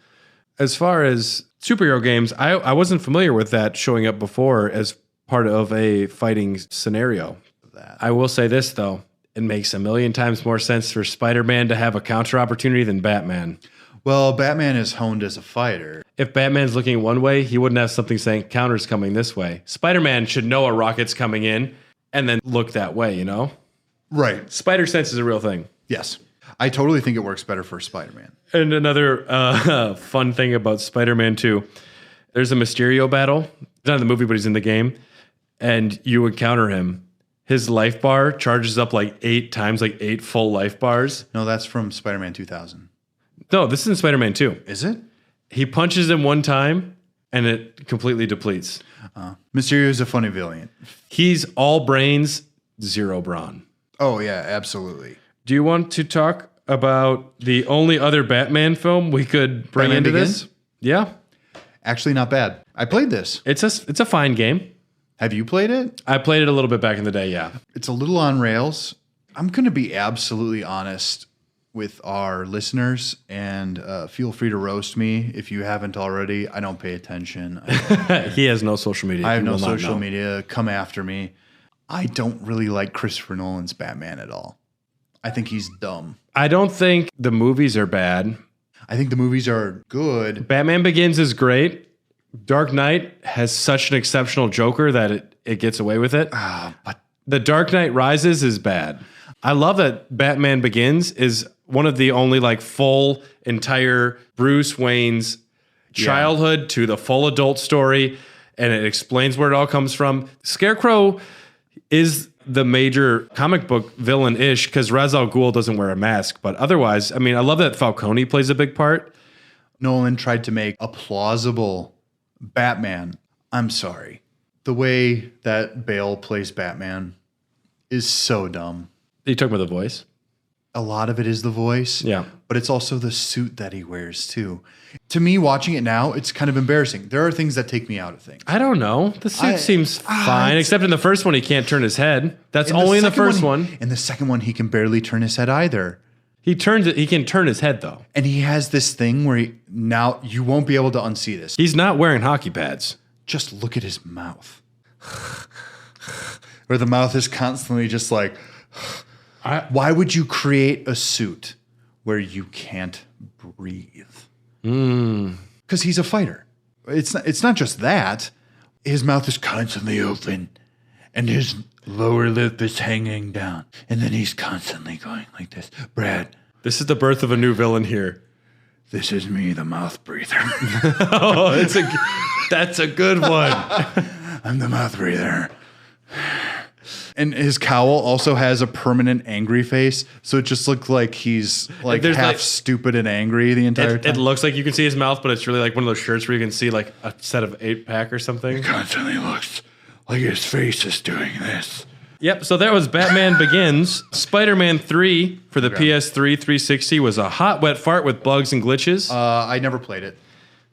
[SPEAKER 2] As far as superhero games, I wasn't familiar with that showing up before as part of a fighting scenario. I will say this, though. It makes a million times more sense for Spider-Man to have a counter opportunity than Batman.
[SPEAKER 3] Well, Batman is honed as a fighter.
[SPEAKER 2] If Batman's looking one way, he wouldn't have something saying counter's coming this way. Spider-Man should know a rocket's coming in and then look that way,
[SPEAKER 3] Right.
[SPEAKER 2] Spider Sense is a real thing.
[SPEAKER 3] Yes. I totally think it works better for Spider-Man.
[SPEAKER 2] And another fun thing about Spider-Man 2, there's a Mysterio battle. He's not in the movie, but he's in the game. And you encounter him. His life bar charges up like 8 times, like 8 full life bars.
[SPEAKER 3] No, that's from Spider-Man 2000.
[SPEAKER 2] No, this is in Spider-Man 2.
[SPEAKER 3] Is it?
[SPEAKER 2] He punches him one time, and it completely depletes.
[SPEAKER 3] Mysterio is a funny villain.
[SPEAKER 2] He's all brains, 0 brawn.
[SPEAKER 3] Oh, yeah, absolutely.
[SPEAKER 2] Do you want to talk about the only other Batman film we could bring
[SPEAKER 3] Batman
[SPEAKER 2] into
[SPEAKER 3] Begins?
[SPEAKER 2] this? Yeah.
[SPEAKER 3] Actually, not bad. I played this.
[SPEAKER 2] It's a fine game.
[SPEAKER 3] Have you played it?
[SPEAKER 2] I played it a little bit back in the day, yeah.
[SPEAKER 3] It's a little on rails. I'm going to be absolutely honest with our listeners, and feel free to roast me if you haven't already. I don't pay attention.
[SPEAKER 2] He has no social media.
[SPEAKER 3] I have
[SPEAKER 2] He
[SPEAKER 3] no
[SPEAKER 2] will not
[SPEAKER 3] social
[SPEAKER 2] know.
[SPEAKER 3] media. Come after me. I don't really like Christopher Nolan's Batman at all. I think he's dumb.
[SPEAKER 2] I don't think the movies are bad.
[SPEAKER 3] I think the movies are good.
[SPEAKER 2] Batman Begins is great. Dark Knight has such an exceptional Joker that it gets away with it.
[SPEAKER 3] But
[SPEAKER 2] The Dark Knight Rises is bad. I love that Batman Begins is one of the only like full entire Bruce Wayne's childhood to the full adult story, and it explains where it all comes from. Scarecrow is the major comic book villain-ish because Ra's al Ghul doesn't wear a mask, but otherwise, I mean, I love that Falcone plays a big part.
[SPEAKER 3] Nolan tried to make a plausible Batman. I'm sorry. The way that Bale plays Batman is so dumb.
[SPEAKER 2] You talking about the voice?
[SPEAKER 3] A lot of it is the voice.
[SPEAKER 2] Yeah.
[SPEAKER 3] But it's also the suit that he wears too. To me, watching it now, it's kind of embarrassing. There are things that take me out of things.
[SPEAKER 2] I don't know. The suit seems fine, except in the first one, he can't turn his head. That's only in the first one.
[SPEAKER 3] In the second one, he can barely turn his head either.
[SPEAKER 2] He turns it. He can turn his head though.
[SPEAKER 3] And he has this thing where now you won't be able to unsee this.
[SPEAKER 2] He's not wearing hockey pads.
[SPEAKER 3] Just look at his mouth. Where the mouth is constantly just like, why would you create a suit where you can't breathe? Because he's a fighter. It's not just that. His mouth is constantly open and his lower lip is hanging down. And then he's constantly going like this. Brad,
[SPEAKER 2] This is the birth of a new villain here.
[SPEAKER 3] this is me, the mouth breather.
[SPEAKER 2] Oh, that's a good one.
[SPEAKER 3] I'm the mouth breather. And his cowl also has a permanent angry face, so it just looks like he's like
[SPEAKER 2] There's
[SPEAKER 3] half
[SPEAKER 2] like-
[SPEAKER 3] stupid and angry the entire
[SPEAKER 2] It
[SPEAKER 3] time.
[SPEAKER 2] looks like you can see his mouth, but it's really like one of those shirts where you can see like a set of 8-pack or something.
[SPEAKER 3] Constantly looks like his face is doing this.
[SPEAKER 2] Yep, so that was Batman Begins. Spider-Man 3 for the PS3 360 was a hot, wet fart with bugs and glitches.
[SPEAKER 3] I never played it.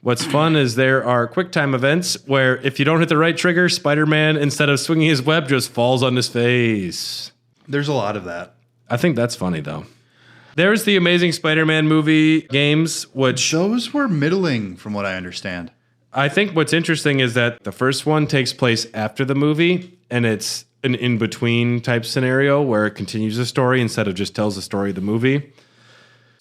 [SPEAKER 2] What's fun is there are QuickTime events where if you don't hit the right trigger, Spider-Man, instead of swinging his web, just falls on his face.
[SPEAKER 3] There's a lot of that.
[SPEAKER 2] I think that's funny, though. There's the Amazing Spider-Man movie games, which
[SPEAKER 3] Those were middling, from what I understand.
[SPEAKER 2] I think what's interesting is that the first one takes place after the movie, and it's an in-between type scenario where it continues the story instead of just tells the story of the movie.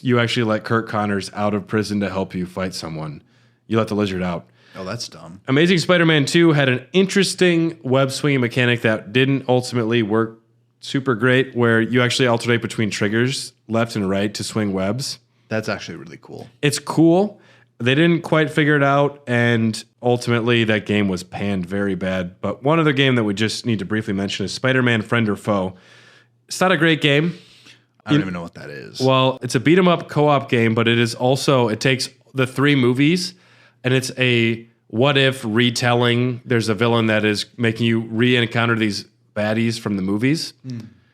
[SPEAKER 2] You actually let Kurt Connors out of prison to help you fight someone. You let the lizard out.
[SPEAKER 3] Oh, that's dumb.
[SPEAKER 2] Amazing Spider-Man 2 had an interesting web swinging mechanic that didn't ultimately work super great, where you actually alternate between triggers left and right to swing webs.
[SPEAKER 3] That's actually really cool.
[SPEAKER 2] It's cool. They didn't quite figure it out, and ultimately that game was panned very bad. But one other game that we just need to briefly mention is Spider-Man Friend or Foe. It's not a great game.
[SPEAKER 3] I don't even know what that is.
[SPEAKER 2] Well, it's a beat-em-up co-op game, but it takes the 3 movies, and it's a what-if retelling. There's a villain that is making you re-encounter these baddies from the movies.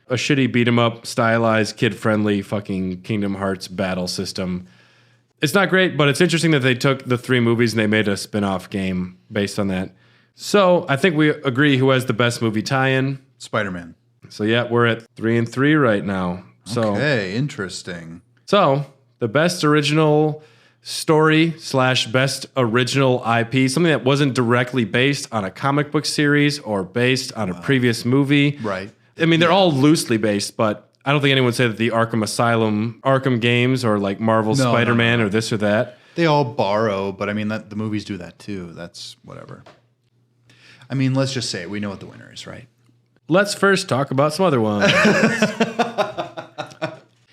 [SPEAKER 2] A shitty beat-em-up, stylized, kid-friendly fucking Kingdom Hearts battle system. It's not great, but it's interesting that they took the 3 movies and they made a spin-off game based on that. So I think we agree who has the best movie tie-in.
[SPEAKER 3] Spider-Man.
[SPEAKER 2] So yeah, we're at 3-3 right now. So,
[SPEAKER 3] Okay, interesting.
[SPEAKER 2] So the best original story / best original IP, something that wasn't directly based on a comic book series or based on a previous movie.
[SPEAKER 3] Right.
[SPEAKER 2] I mean, they're all loosely based, but I don't think anyone would say that the Arkham Asylum, Arkham games, or like Marvel Spider-Man or this or that.
[SPEAKER 3] They all borrow, but I mean, the movies do that too. That's whatever. I mean, let's just say it. We know what the winner is, right?
[SPEAKER 2] Let's first talk about some other ones.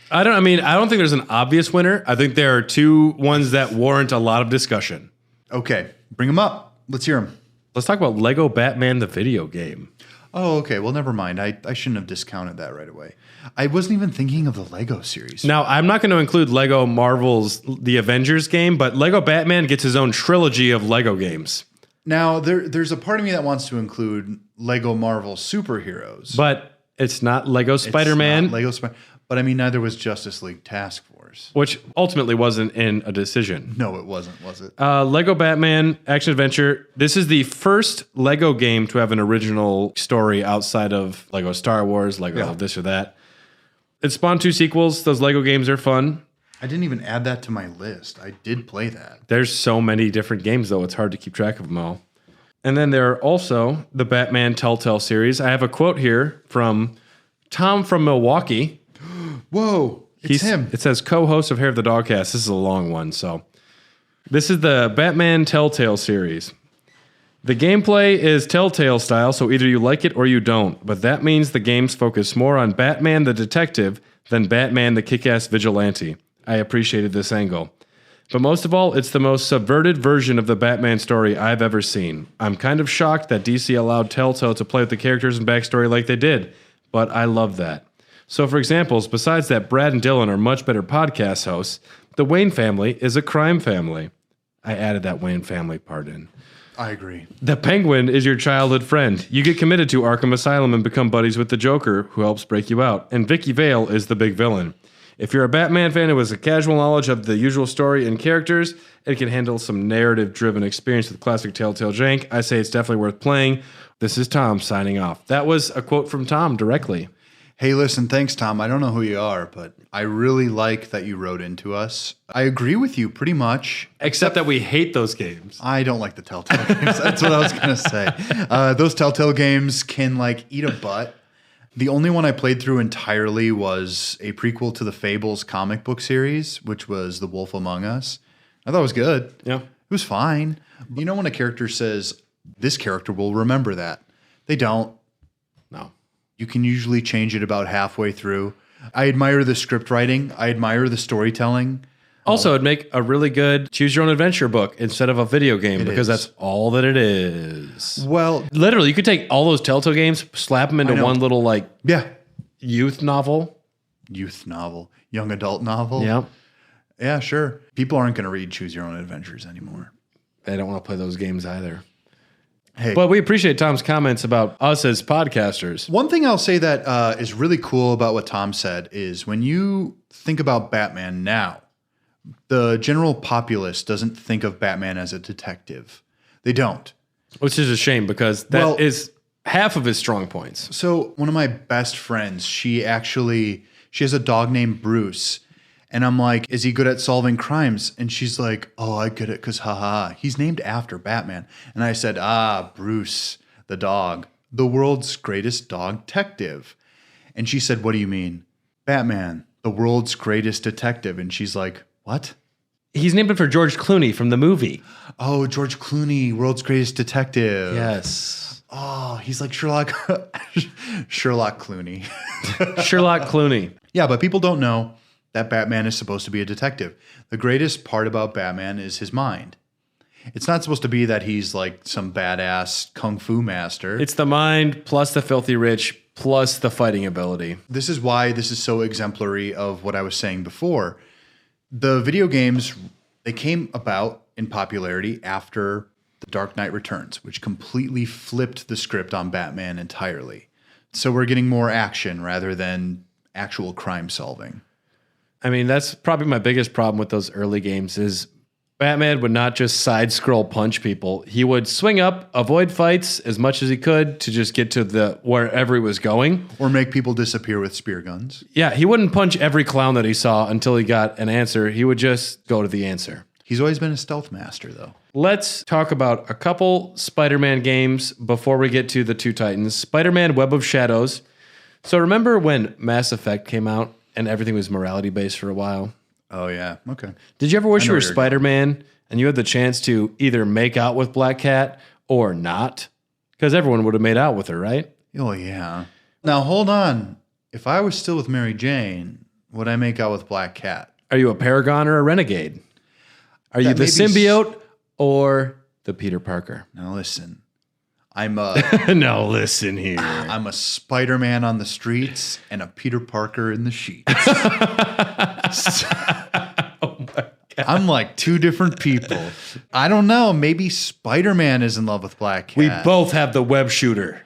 [SPEAKER 2] I don't think there's an obvious winner. I think there are 2 ones that warrant a lot of discussion.
[SPEAKER 3] Okay, bring them up. Let's hear them.
[SPEAKER 2] Let's talk about Lego Batman, the video game.
[SPEAKER 3] Oh, okay. Well, never mind. I shouldn't have discounted that right away. I wasn't even thinking of the Lego series.
[SPEAKER 2] Now, I'm not going to include Lego Marvel's The Avengers game, but Lego Batman gets his own trilogy of Lego games.
[SPEAKER 3] Now, there's a part of me that wants to include Lego Marvel superheroes.
[SPEAKER 2] But it's not Lego Spider-Man.
[SPEAKER 3] It's not Lego Spider. But I mean, neither was Justice League Task Force.
[SPEAKER 2] Which ultimately wasn't in a decision.
[SPEAKER 3] No, it wasn't, was it?
[SPEAKER 2] Lego Batman Action Adventure. This is the first Lego game to have an original story outside of Lego Star Wars, Lego this or that. It spawned 2 sequels. Those Lego games are fun.
[SPEAKER 3] I didn't even add that to my list. I did play that.
[SPEAKER 2] There's so many different games, though. It's hard to keep track of them all. And then there are also the Batman Telltale series. I have a quote here from Tom from Milwaukee.
[SPEAKER 3] Whoa, it's him.
[SPEAKER 2] It says co-host of Hair of the Dogcast. This is a long one, so this is the Batman Telltale series. The gameplay is Telltale style, so either you like it or you don't, but that means the games focus more on Batman the detective than Batman the kick-ass vigilante. I appreciated this angle. But most of all, it's the most subverted version of the Batman story I've ever seen. I'm kind of shocked that DC allowed Telltale to play with the characters and backstory like they did, but I love that. So for examples, besides that Brad and Dylan are much better podcast hosts, the Wayne family is a crime family. I added that Wayne family part in.
[SPEAKER 3] I agree.
[SPEAKER 2] The Penguin is your childhood friend. You get committed to Arkham Asylum and become buddies with the Joker, who helps break you out. And Vicky Vale is the big villain. If you're a Batman fan who has a casual knowledge of the usual story and characters, and can handle some narrative-driven experience with classic Telltale jank, I say it's definitely worth playing. This is Tom signing off. That was a quote from Tom directly.
[SPEAKER 3] Hey, listen, thanks, Tom. I don't know who you are, but I really like that you wrote into us. I agree with you pretty much.
[SPEAKER 2] Except that we hate those games.
[SPEAKER 3] I don't like the Telltale games. That's what I was going to say. Those Telltale games can, eat a butt. The only one I played through entirely was a prequel to the Fables comic book series, which was The Wolf Among Us. I thought it was good.
[SPEAKER 2] Yeah.
[SPEAKER 3] It was fine. You know when a character says, this character will remember that? They don't.
[SPEAKER 2] No.
[SPEAKER 3] You can usually change it about halfway through. I admire the script writing. I admire the storytelling.
[SPEAKER 2] Also, it'd make a really good choose your own adventure book instead of a video game because that's all that it is.
[SPEAKER 3] Well,
[SPEAKER 2] literally, you could take all those Telltale games, slap them into one little youth novel.
[SPEAKER 3] Youth novel. Young adult novel.
[SPEAKER 2] Yeah.
[SPEAKER 3] Yeah, sure. People aren't going to read Choose Your Own Adventures anymore.
[SPEAKER 2] They don't want to play those games either.
[SPEAKER 3] Hey,
[SPEAKER 2] but we appreciate Tom's comments about us as podcasters.
[SPEAKER 3] One thing I'll say that is really cool about what Tom said is when you think about Batman now, the general populace doesn't think of Batman as a detective. They don't.
[SPEAKER 2] Which is a shame because that is half of his strong points.
[SPEAKER 3] So one of my best friends, she has a dog named Bruce. And I'm like, is he good at solving crimes? And she's like, oh, I get it because haha, he's named after Batman. And I said, Bruce, the dog. the world's greatest dog detective. And she said, what do you mean? Batman, the world's greatest detective. And she's like, what?
[SPEAKER 2] He's named it for George Clooney from the movie.
[SPEAKER 3] Oh, George Clooney, world's greatest detective.
[SPEAKER 2] Yes.
[SPEAKER 3] Oh, he's like Sherlock Clooney.
[SPEAKER 2] Sherlock Clooney.
[SPEAKER 3] Yeah, but people don't know that Batman is supposed to be a detective. The greatest part about Batman is his mind. It's not supposed to be that he's like some badass kung fu master.
[SPEAKER 2] It's the mind plus the filthy rich plus the fighting ability.
[SPEAKER 3] This is why this is so exemplary of what I was saying before. The video games, they came about in popularity after The Dark Knight Returns, which completely flipped the script on Batman entirely. So we're getting more action rather than actual crime solving.
[SPEAKER 2] I mean, that's probably my biggest problem with those early games is Batman would not just side scroll punch people. He would swing up, avoid fights as much as he could to just get to the wherever he was going.
[SPEAKER 3] Or make people disappear with spear guns.
[SPEAKER 2] Yeah, he wouldn't punch every clown that he saw until he got an answer. He would just go to the answer.
[SPEAKER 3] He's always been a stealth master, though.
[SPEAKER 2] Let's talk about a couple Spider-Man games before we get to the two Titans. Spider-Man Web of Shadows. So remember when Mass Effect came out and everything was morality-based for a while?
[SPEAKER 3] Oh, yeah. Okay.
[SPEAKER 2] Did you ever wish
[SPEAKER 3] I know
[SPEAKER 2] you were
[SPEAKER 3] where you're
[SPEAKER 2] Spider-Man and you had the chance to either make out with Black Cat or not? Because everyone would have made out with her, right?
[SPEAKER 3] Oh, yeah. Now, hold on. If I was still with Mary Jane, would I make out with Black Cat?
[SPEAKER 2] Are you a Paragon or a Renegade? Are you
[SPEAKER 3] That
[SPEAKER 2] the
[SPEAKER 3] may be
[SPEAKER 2] symbiote or the Peter Parker?
[SPEAKER 3] Now, listen. I'm a
[SPEAKER 2] No, listen here.
[SPEAKER 3] I'm a Spider-Man on the streets and a Peter Parker in the sheets. I'm like two different people. I don't know. Maybe Spider-Man is in love with Black Cat.
[SPEAKER 2] We both have the web shooter.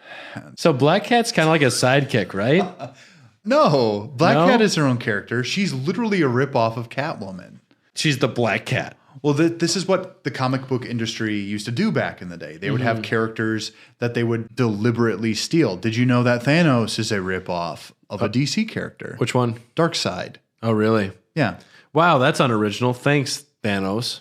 [SPEAKER 2] So Black Cat's kind of like a sidekick, right?
[SPEAKER 3] No, Black
[SPEAKER 2] No?
[SPEAKER 3] Cat is her own character. She's literally a ripoff of Catwoman.
[SPEAKER 2] She's the Black Cat.
[SPEAKER 3] Well, this is what the comic book industry used to do back in the day. They would have characters that they would deliberately steal. Did you know that Thanos is a ripoff of a DC character?
[SPEAKER 2] Which one?
[SPEAKER 3] Darkseid.
[SPEAKER 2] Oh, really?
[SPEAKER 3] Yeah.
[SPEAKER 2] Wow, that's unoriginal. Thanks, Thanos.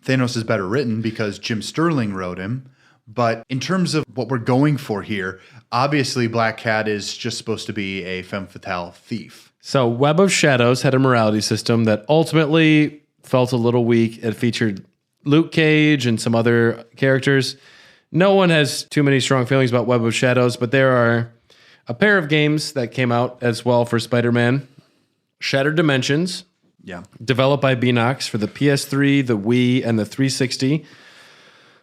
[SPEAKER 3] Thanos is better written because Jim Sterling wrote him. But in terms of what we're going for here, obviously Black Cat is just supposed to be a femme fatale thief.
[SPEAKER 2] So Web of Shadows had a morality system that ultimately felt a little weak. It featured Luke Cage and some other characters. No one has too many strong feelings about Web of Shadows, but there are a pair of games that came out as well for Spider-Man. Shattered Dimensions,
[SPEAKER 3] Yeah.
[SPEAKER 2] developed by Beanox for the PS3, the Wii, and the 360.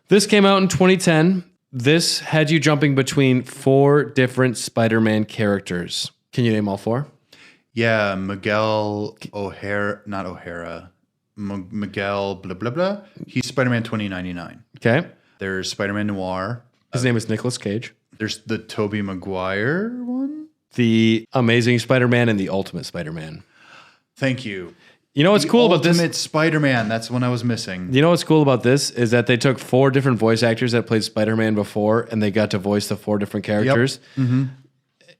[SPEAKER 2] This came out in 2010. This had you jumping between 4 different Spider-Man characters. Can you name all 4?
[SPEAKER 3] Yeah, Miguel O'Hara, not O'Hara, Miguel blah, blah, blah. He's Spider-Man 2099.
[SPEAKER 2] Okay.
[SPEAKER 3] There's Spider-Man Noir.
[SPEAKER 2] His name is Nicolas Cage.
[SPEAKER 3] There's the Tobey Maguire one.
[SPEAKER 2] The Amazing Spider-Man and the Ultimate Spider-Man.
[SPEAKER 3] Thank you.
[SPEAKER 2] You know what's cool about this?
[SPEAKER 3] Ultimate Spider-Man. That's one I was missing.
[SPEAKER 2] You know what's cool about this is that they took 4 different voice actors that played Spider-Man before, and they got to voice the 4 different characters.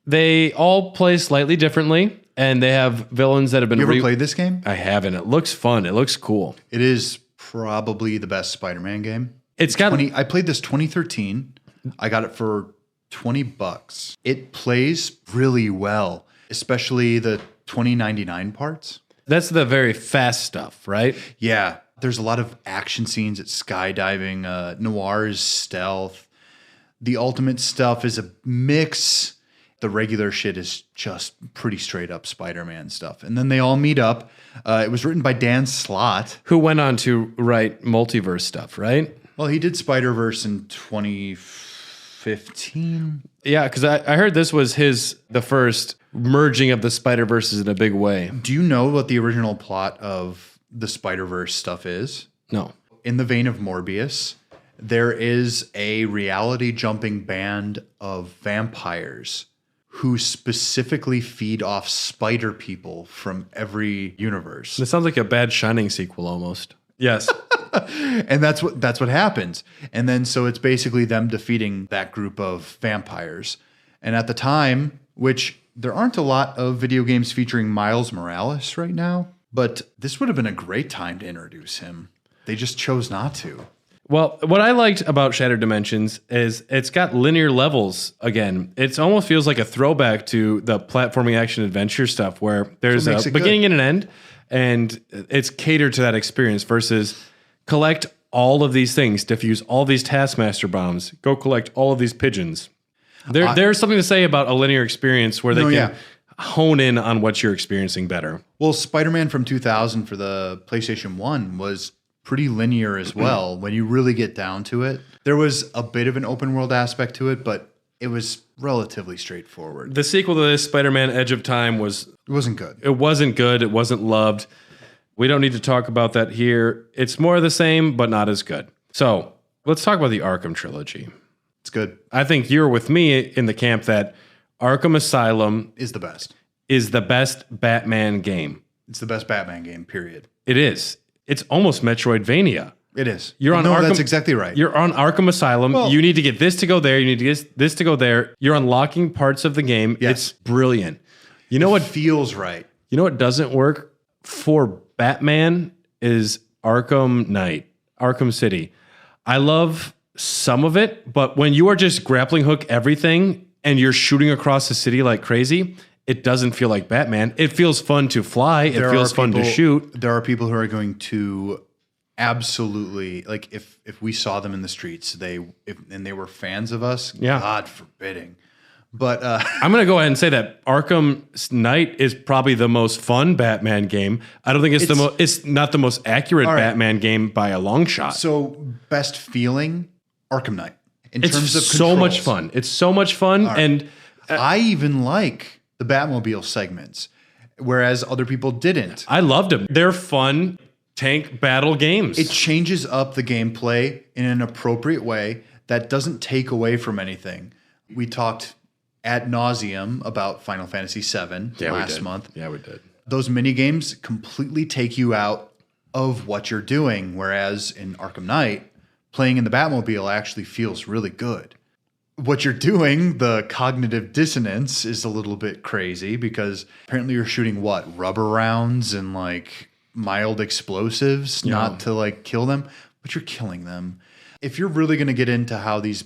[SPEAKER 2] They all play slightly differently, and they have villains that have been.
[SPEAKER 3] You ever played this game?
[SPEAKER 2] I haven't. It looks fun. It looks cool.
[SPEAKER 3] It is probably the best Spider-Man game.
[SPEAKER 2] It's got.
[SPEAKER 3] I played this 2013. I got it for $20. It plays really well, especially the 2099 parts.
[SPEAKER 2] That's the very fast stuff, right?
[SPEAKER 3] Yeah, there's a lot of action scenes. It's skydiving. Noir is stealth. The Ultimate stuff is a mix. The regular shit is just pretty straight up Spider-Man stuff. And then they all meet up. It was written by Dan Slott.
[SPEAKER 2] Who went on to write multiverse stuff, right?
[SPEAKER 3] Well, he did Spider-Verse in 2015.
[SPEAKER 2] Yeah, because I heard this was the first merging of the Spider-Verses in a big way.
[SPEAKER 3] Do you know what the original plot of the Spider-Verse stuff is?
[SPEAKER 2] No.
[SPEAKER 3] In the vein of Morbius, there is a reality jumping band of vampires who specifically feed off spider people from every universe.
[SPEAKER 2] This sounds like a bad Shining sequel almost. Yes.
[SPEAKER 3] And that's what happens. And then so it's basically them defeating that group of vampires. And at the time, which there aren't a lot of video games featuring Miles Morales right now, but this would have been a great time to introduce him. They just chose not to.
[SPEAKER 2] Well, what I liked about Shattered Dimensions is it's got linear levels again. It almost feels like a throwback to the platforming action adventure stuff where there's a beginning and an end, and it's catered to that experience versus collect all of these things, defuse all these Taskmaster bombs, go collect all of these pigeons. There's something to say about a linear experience where they can hone in on what you're experiencing better.
[SPEAKER 3] Well, Spider-Man from 2000 for the PlayStation 1 was pretty linear as well when you really get down to it. There was a bit of an open world aspect to it, but it was relatively straightforward.
[SPEAKER 2] The sequel to this, Spider-Man Edge of Time,
[SPEAKER 3] It wasn't good.
[SPEAKER 2] It wasn't good. It wasn't loved. We don't need to talk about that here. It's more of the same, but not as good. So let's talk about the Arkham trilogy.
[SPEAKER 3] It's good.
[SPEAKER 2] I think you're with me in the camp that Arkham Asylum
[SPEAKER 3] Is the best.
[SPEAKER 2] is the best Batman game.
[SPEAKER 3] It's the best Batman game, period.
[SPEAKER 2] It is. It's almost Metroidvania.
[SPEAKER 3] It is.
[SPEAKER 2] You're on Arkham,
[SPEAKER 3] that's exactly right.
[SPEAKER 2] You're on Arkham Asylum.
[SPEAKER 3] Well,
[SPEAKER 2] you need to get this to go there. You need to get this to go there. You're unlocking parts of the game.
[SPEAKER 3] Yes.
[SPEAKER 2] It's brilliant. You know what
[SPEAKER 3] feels right?
[SPEAKER 2] You know what doesn't work for Batman is Arkham Knight, Arkham City. I love some of it, but when you are just grappling hook everything and you're shooting across the city like crazy, it doesn't feel like Batman. It feels fun to fly. It feels fun to shoot.
[SPEAKER 3] There are people who are going to absolutely, like, if we saw them in the streets, and they were fans of us, God forbidding. But
[SPEAKER 2] I'm going to go ahead and say that Arkham Knight is probably the most fun Batman game. I don't think it's not the most accurate Batman game by a long shot.
[SPEAKER 3] So best feeling, Arkham Knight. In
[SPEAKER 2] It's
[SPEAKER 3] terms of
[SPEAKER 2] so much fun. It's so much fun. And
[SPEAKER 3] I even like the Batmobile segments, whereas other people didn't.
[SPEAKER 2] I loved them. They're fun tank battle games.
[SPEAKER 3] It changes up the gameplay in an appropriate way that doesn't take away from anything. We talked ad nauseum about Final Fantasy VII last month.
[SPEAKER 2] Yeah, we did.
[SPEAKER 3] Those mini games completely take you out of what you're doing, whereas in Arkham Knight, playing in the Batmobile actually feels really good. What you're doing, the cognitive dissonance is a little bit crazy because apparently you're shooting rubber rounds and like mild explosives, not to like kill them, but you're killing them. If you're really going to get into how these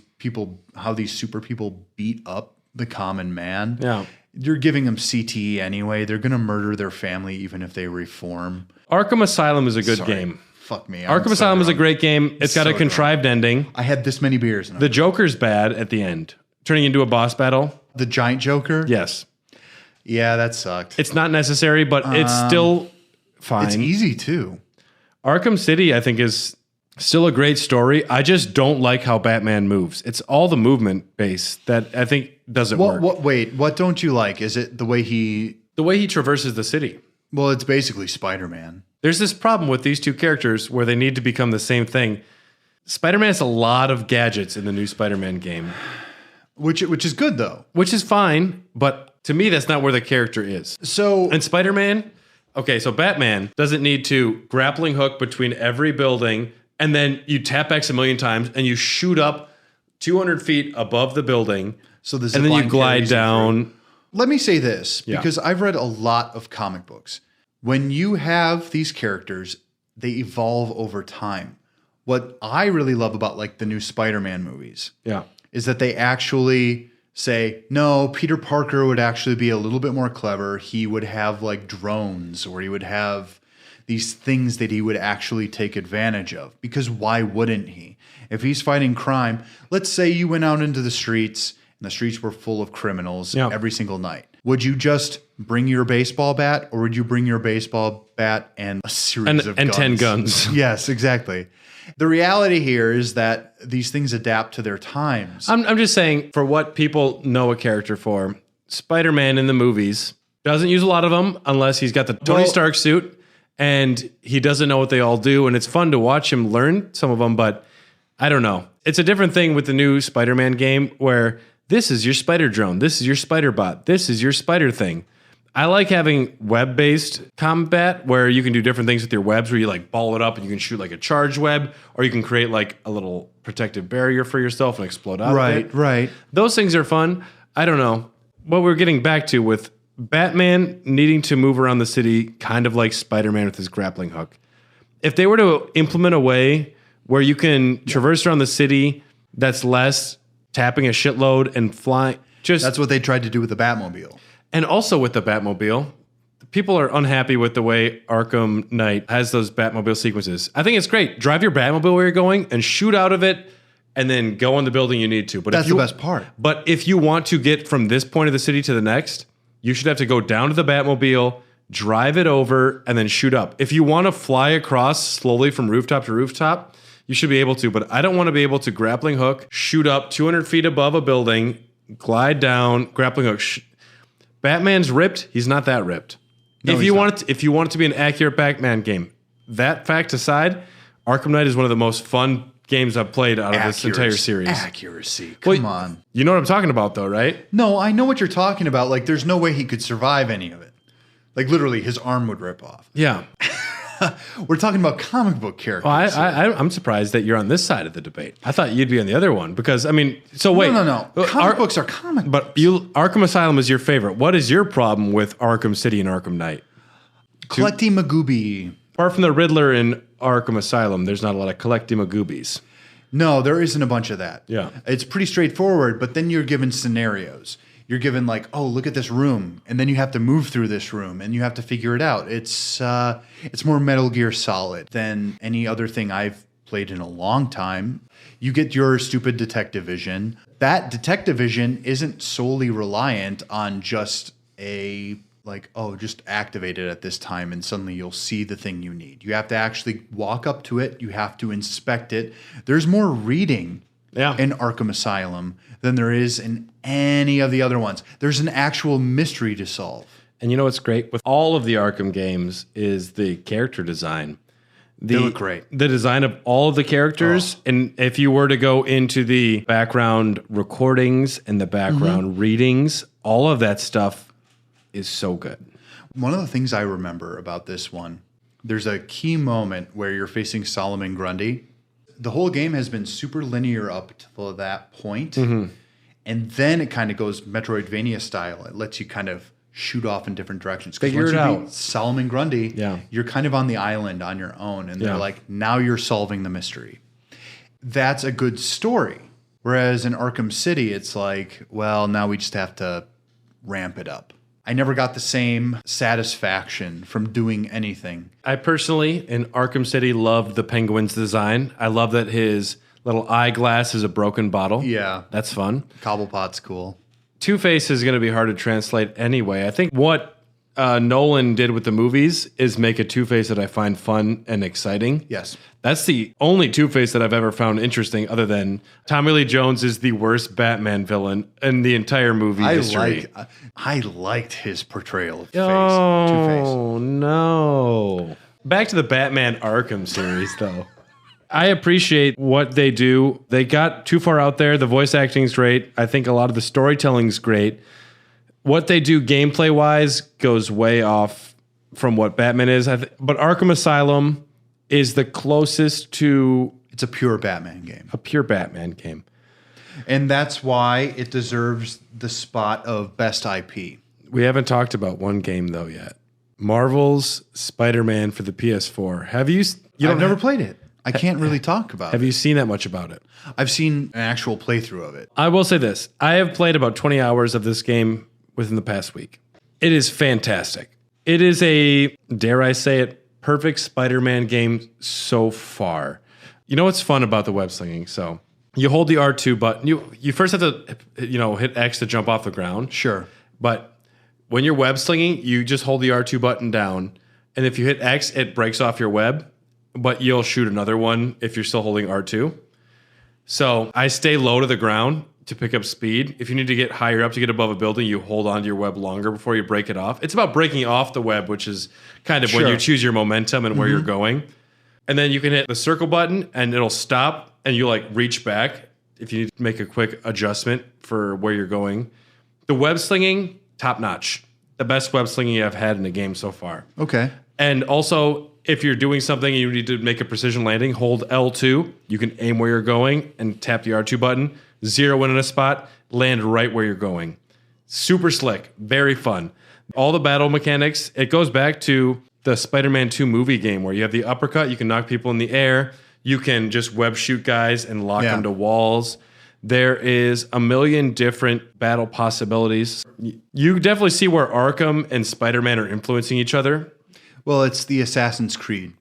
[SPEAKER 3] super people beat up the common man, you're giving them CTE anyway. They're going to murder their family even if they reform.
[SPEAKER 2] Arkham Asylum is a good game.
[SPEAKER 3] Fuck me.
[SPEAKER 2] Arkham Asylum is a great game. It's got a contrived ending.
[SPEAKER 3] I had this many beers.
[SPEAKER 2] The Joker's bad at the end, turning into a boss battle.
[SPEAKER 3] The giant Joker?
[SPEAKER 2] Yes.
[SPEAKER 3] Yeah, that sucked.
[SPEAKER 2] It's not necessary, but it's still fine.
[SPEAKER 3] It's easy too.
[SPEAKER 2] Arkham City, I think, is still a great story. I just don't like how Batman moves. It's all the movement base that I think doesn't work.
[SPEAKER 3] What don't you like? Is it the way he
[SPEAKER 2] traverses the city?
[SPEAKER 3] Well, it's basically Spider-Man.
[SPEAKER 2] There's this problem with these two characters where they need to become the same thing. Spider-Man has a lot of gadgets in the new Spider-Man game.
[SPEAKER 3] Which is good, though.
[SPEAKER 2] Which is fine, but to me, that's not where the character is. And Spider-Man, so Batman doesn't need to grappling hook between every building, and then you tap X a million times, and you shoot up 200 feet above the building, and then you glide down.
[SPEAKER 3] Let me say this, because I've read a lot of comic books. When you have these characters, they evolve over time. What I really love about like the new Spider-Man movies is that they actually say, no, Peter Parker would actually be a little bit more clever. He would have like drones, or he would have these things that he would actually take advantage of. Because why wouldn't he? If he's fighting crime, let's say you went out into the streets and the streets were full of criminals every single night. Would you just bring your baseball bat, or would you bring your baseball bat and a series of guns?
[SPEAKER 2] And 10 guns.
[SPEAKER 3] Yes, exactly. The reality here is that these things adapt to their times.
[SPEAKER 2] I'm just saying, for what people know a character for, Spider-Man in the movies doesn't use a lot of them unless he's got the Tony Stark suit and he doesn't know what they all do. And it's fun to watch him learn some of them, but I don't know. It's a different thing with the new Spider-Man game where this is your spider drone. This is your spider bot. This is your spider thing. I like having web-based combat where you can do different things with your webs, where you like ball it up and you can shoot like a charge web, or you can create like a little protective barrier for yourself and explode out of it.
[SPEAKER 3] Right.
[SPEAKER 2] Those things are fun. I don't know. What we're getting back to with Batman needing to move around the city kind of like Spider-Man with his grappling hook. If they were to implement a way where you can traverse around the city. That's less tapping a shitload and flying.
[SPEAKER 3] That's what they tried to do with the Batmobile.
[SPEAKER 2] And also with the Batmobile, people are unhappy with the way Arkham Knight has those Batmobile sequences. I think it's great. Drive your Batmobile where you're going and shoot out of it and then go in the building you need to. But
[SPEAKER 3] That's the best part.
[SPEAKER 2] But if you want to get from this point of the city to the next, you should have to go down to the Batmobile, drive it over, and then shoot up. If you want to fly across slowly from rooftop to rooftop, you should be able to. But I don't want to be able to grappling hook, shoot up 200 feet above a building, glide down, grappling hook. Batman's ripped. He's not that ripped.
[SPEAKER 3] No,
[SPEAKER 2] if you want it to be an accurate Batman game, that fact aside, Arkham Knight is one of the most fun games I've played out of this entire series.
[SPEAKER 3] Accuracy. Come on.
[SPEAKER 2] You know what I'm talking about, though, right?
[SPEAKER 3] No, I know what you're talking about. Like, there's no way he could survive any of it. Like, literally, his arm would rip off.
[SPEAKER 2] Yeah.
[SPEAKER 3] We're talking about comic book characters.
[SPEAKER 2] Well, I'm surprised that you're on this side of the debate. I thought you'd be on the other one because, I mean, so wait.
[SPEAKER 3] No. Comic books are comic books.
[SPEAKER 2] But Arkham Asylum is your favorite. What is your problem with Arkham City and Arkham Knight?
[SPEAKER 3] Collecty Magooby.
[SPEAKER 2] Apart from the Riddler in Arkham Asylum, there's not a lot of Collecty Magoobies.
[SPEAKER 3] No, there isn't a bunch of that.
[SPEAKER 2] Yeah.
[SPEAKER 3] It's pretty straightforward, but then you're given scenarios. You're given like, oh, look at this room, and then you have to move through this room, and you have to figure it out. It's more Metal Gear Solid than any other thing I've played in a long time. You get your stupid detective vision. That detective vision isn't solely reliant on just just activate it at this time, and suddenly you'll see the thing you need. You have to actually walk up to it. You have to inspect it. There's more reading in Arkham Asylum than there is in any of the other ones. There's an actual mystery to solve.
[SPEAKER 2] And you know what's great with all of the Arkham games is the character design.
[SPEAKER 3] They look great.
[SPEAKER 2] The design of all of the characters. And if you were to go into the background recordings and the background readings, all of that stuff is so good.
[SPEAKER 3] One of the things I remember about this one, there's a key moment where you're facing Solomon Grundy. The whole game has been super linear up to that point. And then it kind of goes Metroidvania style. It lets you kind of shoot off in different directions.
[SPEAKER 2] Figure it out.
[SPEAKER 3] Solomon Grundy, you're kind of on the island on your own. And they're like, now you're solving the mystery. That's a good story. Whereas in Arkham City, it's like, well, now we just have to ramp it up. I never got the same satisfaction from doing anything.
[SPEAKER 2] I personally, in Arkham City, loved the Penguin's design. I love that his little eyeglass is a broken bottle.
[SPEAKER 3] Yeah.
[SPEAKER 2] That's fun.
[SPEAKER 3] Cobblepot's cool.
[SPEAKER 2] Two-Face is going to be hard to translate anyway. I think what Nolan did with the movies is make a Two-Face that I find fun and exciting.
[SPEAKER 3] Yes.
[SPEAKER 2] That's the only Two-Face that I've ever found interesting, other than Tommy Lee Jones is the worst Batman villain in the entire movie history.
[SPEAKER 3] I liked his portrayal of
[SPEAKER 2] Two-Face.
[SPEAKER 3] Two-Face.
[SPEAKER 2] No. Back to the Batman Arkham series, though. I appreciate what they do. They got too far out there. The voice acting's great. I think a lot of the storytelling's great. What they do gameplay-wise goes way off from what Batman is. But Arkham Asylum is the closest to...
[SPEAKER 3] It's a pure Batman game.
[SPEAKER 2] A pure Batman game.
[SPEAKER 3] And that's why it deserves the spot of best IP.
[SPEAKER 2] We haven't talked about one game, though, yet. Marvel's Spider-Man for the PS4. Have you...
[SPEAKER 3] I've never played it. I can't really talk about it.
[SPEAKER 2] Have you seen that much about it?
[SPEAKER 3] I've seen an actual playthrough of it.
[SPEAKER 2] I will say this. I have played about 20 hours of this game within the past week. It is fantastic. It is a, dare I say it, perfect Spider-Man game so far. You know what's fun about the web slinging? So you hold the R2 button. You first have to hit X to jump off the ground.
[SPEAKER 3] Sure.
[SPEAKER 2] But when you're web slinging, you just hold the R2 button down. And if you hit X, it breaks off your web. But you'll shoot another one if you're still holding R2. So I stay low to the ground to pick up speed. If you need to get higher up to get above a building, you hold onto your web longer before you break it off. It's about breaking off the web, which is kind of when you choose your momentum and where you're going. And then you can hit the circle button and it'll stop and you reach back if you need to make a quick adjustment for where you're going. The web slinging, top notch. The best web slinging I've had in a game so far.
[SPEAKER 3] Okay.
[SPEAKER 2] And also, if you're doing something and you need to make a precision landing, hold L2. You can aim where you're going and tap the R2 button. Zero in a spot, land right where you're going. Super slick, very fun. All the battle mechanics, it goes back to the Spider-Man 2 movie game where you have the uppercut, you can knock people in the air. You can just web shoot guys and lock
[SPEAKER 3] Yeah.
[SPEAKER 2] them to walls. There is a million different battle possibilities. You definitely see where Arkham and Spider-Man are influencing each other.
[SPEAKER 3] Well, it's the Assassin's Creed.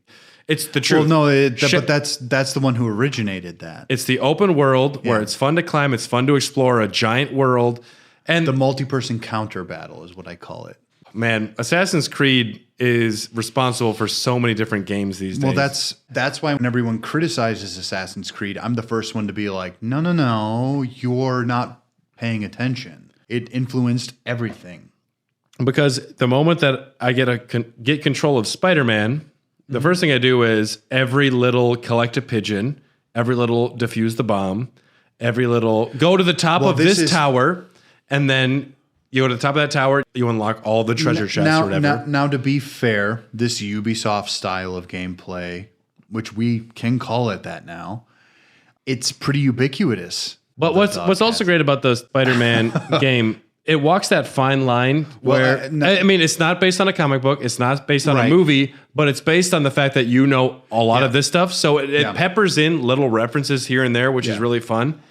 [SPEAKER 2] It's the truth.
[SPEAKER 3] Well, no, but that's the one who originated that.
[SPEAKER 2] It's the open world where
[SPEAKER 3] Yeah.
[SPEAKER 2] it's fun to climb, it's fun to explore a giant world. And
[SPEAKER 3] The multi-person counter battle is what I call it.
[SPEAKER 2] man, Assassin's Creed is responsible for so many different games these days.
[SPEAKER 3] Well, that's why when everyone criticizes Assassin's Creed, I'm the first one to be like, no, you're not paying attention. It influenced everything.
[SPEAKER 2] Because the moment that I get control of Spider-Man, the first thing I do is every little collect a pigeon, every little defuse the bomb, every little go to the top of this tower, and then you go to the top of that tower, you unlock all the treasure chests or whatever.
[SPEAKER 3] Now, to be fair, this Ubisoft style of gameplay, which we can call it that now, it's pretty ubiquitous.
[SPEAKER 2] But what's also great about the Spider-Man game, it walks that fine line where, I mean, it's not based on a comic book, it's not based on a movie, but it's based on the fact that you know a lot of this stuff. So it peppers in little references here and there, which is really fun.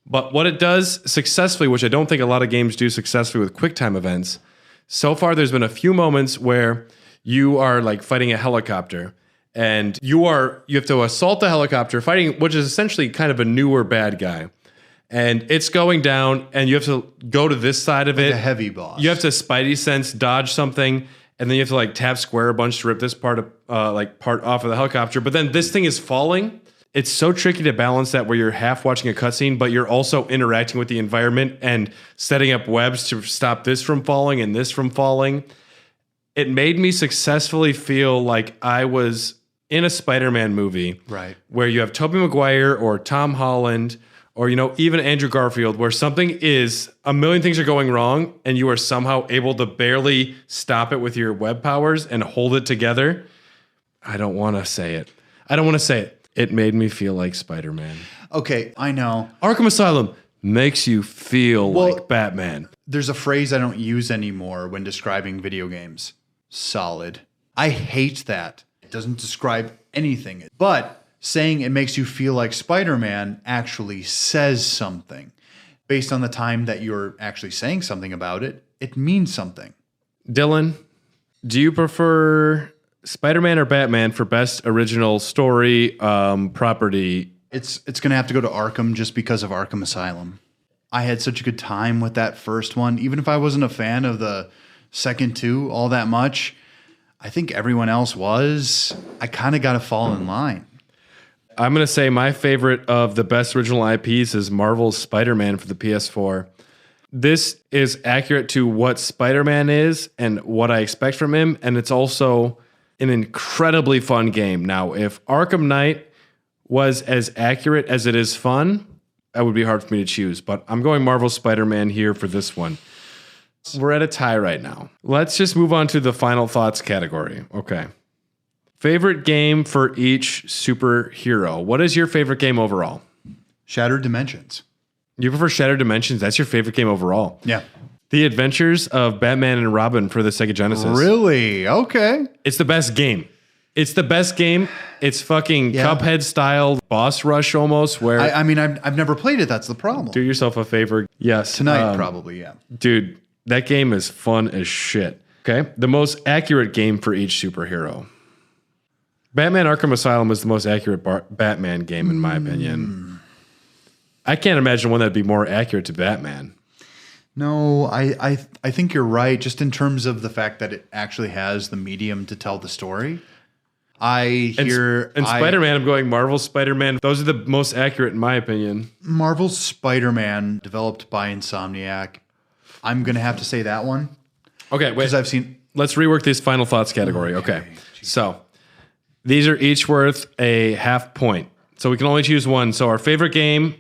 [SPEAKER 2] But what it does successfully, which I don't think a lot of games do successfully with QuickTime events, so far there's been a few moments where you are like fighting a helicopter and you have to assault the helicopter, fighting, which is essentially kind of a newer bad guy. And it's going down, and you have to go to this side of it.
[SPEAKER 3] A heavy boss.
[SPEAKER 2] You have to Spidey sense dodge something, and then you have to like tap square a bunch to rip this part off of the helicopter. But then this thing is falling. It's so tricky to balance that where you're half watching a cutscene, but you're also interacting with the environment and setting up webs to stop this from falling and this from falling. It made me successfully feel like I was in a Spider-Man movie,
[SPEAKER 3] right?
[SPEAKER 2] Where you have Tobey Maguire or Tom Holland, or, even Andrew Garfield, where a million things are going wrong, and you are somehow able to barely stop it with your web powers and hold it together. I don't want to say it. It made me feel like Spider-Man.
[SPEAKER 3] Okay, I know.
[SPEAKER 2] Arkham Asylum makes you feel like Batman.
[SPEAKER 3] There's a phrase I don't use anymore when describing video games. Solid. I hate that. It doesn't describe anything. But saying it makes you feel like Spider-Man actually says something. Based on the time that you're actually saying something about it, it means something.
[SPEAKER 2] Dylan, do you prefer Spider-Man or Batman for best original story property?
[SPEAKER 3] It's going to have to go to Arkham just because of Arkham Asylum. I had such a good time with that first one. Even if I wasn't a fan of the second two all that much, I think everyone else was. I kind of got to fall in line.
[SPEAKER 2] I'm going to say my favorite of the best original IPs is Marvel's Spider-Man for the PS4. This is accurate to what Spider-Man is and what I expect from him, and it's also an incredibly fun game. Now, if Arkham Knight was as accurate as it is fun, that would be hard for me to choose, but I'm going Marvel's Spider-Man here for this one. We're at a tie right now. Let's just move on to the final thoughts category. Okay. Favorite game for each superhero. What is your favorite game overall?
[SPEAKER 3] Shattered Dimensions.
[SPEAKER 2] You prefer Shattered Dimensions? That's your favorite game overall?
[SPEAKER 3] Yeah.
[SPEAKER 2] The Adventures of Batman and Robin for the Sega Genesis.
[SPEAKER 3] Really? Okay.
[SPEAKER 2] It's the best game. It's the best game. It's fucking Cuphead style boss rush almost where...
[SPEAKER 3] I mean, I've never played it. That's the problem.
[SPEAKER 2] Do yourself a favor. Yes.
[SPEAKER 3] Tonight, probably, yeah.
[SPEAKER 2] Dude, that game is fun as shit. Okay? The most accurate game for each superhero. Batman Arkham Asylum is the most accurate Batman game, in my opinion. I can't imagine one that'd be more accurate to Batman.
[SPEAKER 3] No, I think you're right, just in terms of the fact that it actually has the medium to tell the story.
[SPEAKER 2] Spider-Man, I'm going Marvel's Spider-Man. Those are the most accurate, in my opinion.
[SPEAKER 3] Marvel's Spider-Man, developed by Insomniac. I'm going to have to say that one.
[SPEAKER 2] Okay, wait.
[SPEAKER 3] Because I've seen...
[SPEAKER 2] Let's rework this final thoughts category. Okay. So... these are each worth a half point. So we can only choose one. So our favorite game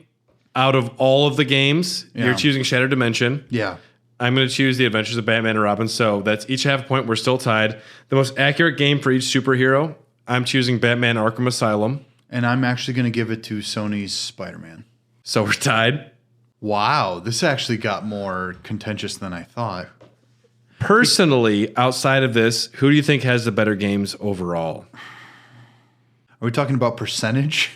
[SPEAKER 2] out of all of the games, you're choosing Shattered Dimension.
[SPEAKER 3] Yeah.
[SPEAKER 2] I'm going to choose The Adventures of Batman and Robin. So that's each half a point. We're still tied. The most accurate game for each superhero, I'm choosing Batman Arkham Asylum.
[SPEAKER 3] And I'm actually going to give it to Sony's Spider-Man.
[SPEAKER 2] So we're tied.
[SPEAKER 3] Wow. This actually got more contentious than I thought.
[SPEAKER 2] Personally, outside of this, who do you think has the better games overall?
[SPEAKER 3] Are we talking about percentage?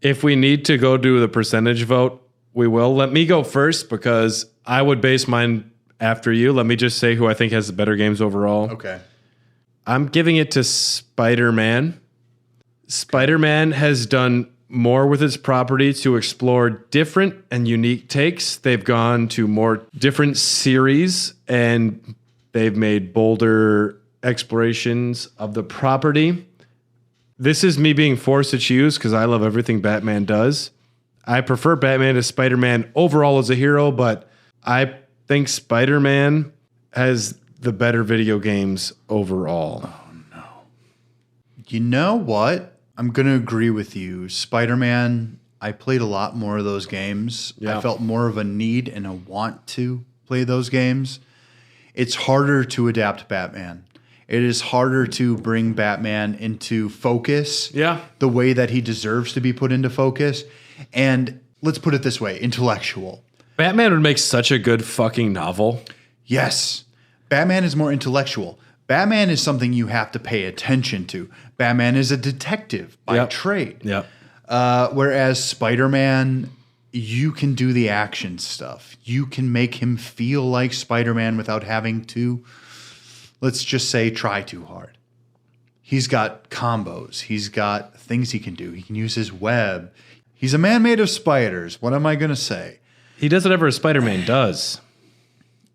[SPEAKER 2] If we need to go do the percentage vote, we will. Let me go first because I would base mine after you. Let me just say who I think has the better games overall.
[SPEAKER 3] Okay.
[SPEAKER 2] I'm giving it to Spider-Man. Spider-Man has done more with its property to explore different and unique takes. They've gone to more different series and they've made bolder explorations of the property. This is me being forced to choose because I love everything Batman does. I prefer Batman to Spider-Man overall as a hero, but I think Spider-Man has the better video games overall.
[SPEAKER 3] Oh, no. You know what? I'm going to agree with you. Spider-Man, I played a lot more of those games.
[SPEAKER 2] Yeah.
[SPEAKER 3] I felt more of a need and a want to play those games. It's harder to adapt Batman. It is harder to bring Batman into focus the way that he deserves to be put into focus. And let's put it this way, intellectual.
[SPEAKER 2] Batman would make such a good fucking novel.
[SPEAKER 3] Yes. Batman is more intellectual. Batman is something you have to pay attention to. Batman is a detective by trade.
[SPEAKER 2] Yep.
[SPEAKER 3] Whereas Spider-Man, you can do the action stuff. You can make him feel like Spider-Man without having to, let's just say, try too hard. He's got combos. He's got things he can do. He can use his web. He's a man made of spiders. What am I going to say?
[SPEAKER 2] He does whatever a Spider-Man does.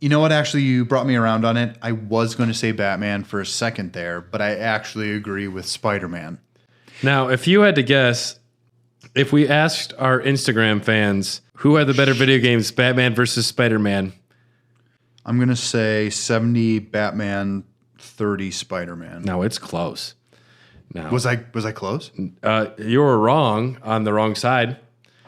[SPEAKER 3] You know what? Actually, you brought me around on it. I was going to say Batman for a second there, but I actually agree with Spider-Man.
[SPEAKER 2] Now, if you had to guess, if we asked our Instagram fans who had the better video games, Batman versus Spider-Man,
[SPEAKER 3] I'm going to say 70 Batman, 30 Spider-Man.
[SPEAKER 2] no, it's close. No,
[SPEAKER 3] Was I close?
[SPEAKER 2] you were wrong on the wrong side.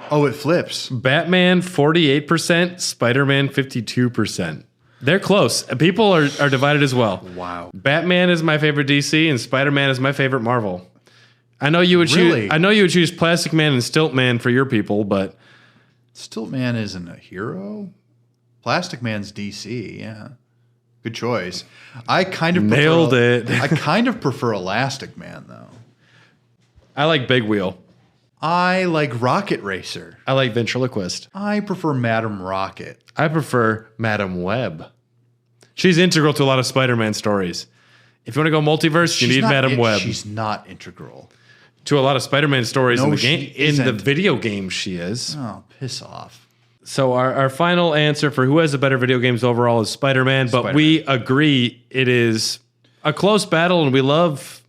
[SPEAKER 3] Oh, it flips.
[SPEAKER 2] Batman 48%, Spider-Man 52%. They're close. People are divided as well.
[SPEAKER 3] Wow.
[SPEAKER 2] Batman is my favorite DC, and Spider-Man is my favorite Marvel. I know you would
[SPEAKER 3] Really?
[SPEAKER 2] choose. I know you would choose Plastic Man and Stilt Man for your people, but
[SPEAKER 3] Stiltman isn't a hero. Plastic Man's DC, yeah. Good choice. I kind of
[SPEAKER 2] Nailed it.
[SPEAKER 3] I kind of prefer Elastic Man, though.
[SPEAKER 2] I like Big Wheel.
[SPEAKER 3] I like Rocket Racer.
[SPEAKER 2] I like Ventriloquist.
[SPEAKER 3] I prefer Madam Rocket.
[SPEAKER 2] I prefer Madam Web. She's integral to a lot of Spider-Man stories. If you want to go multiverse, you need Madam Web.
[SPEAKER 3] She's not integral.
[SPEAKER 2] To a lot of Spider-Man stories
[SPEAKER 3] No,
[SPEAKER 2] in the
[SPEAKER 3] she
[SPEAKER 2] game. In the
[SPEAKER 3] isn't.
[SPEAKER 2] video game, she is.
[SPEAKER 3] Oh, piss off.
[SPEAKER 2] So our final answer for who has the better video games overall is Spider-Man, but we agree it is a close battle, and we love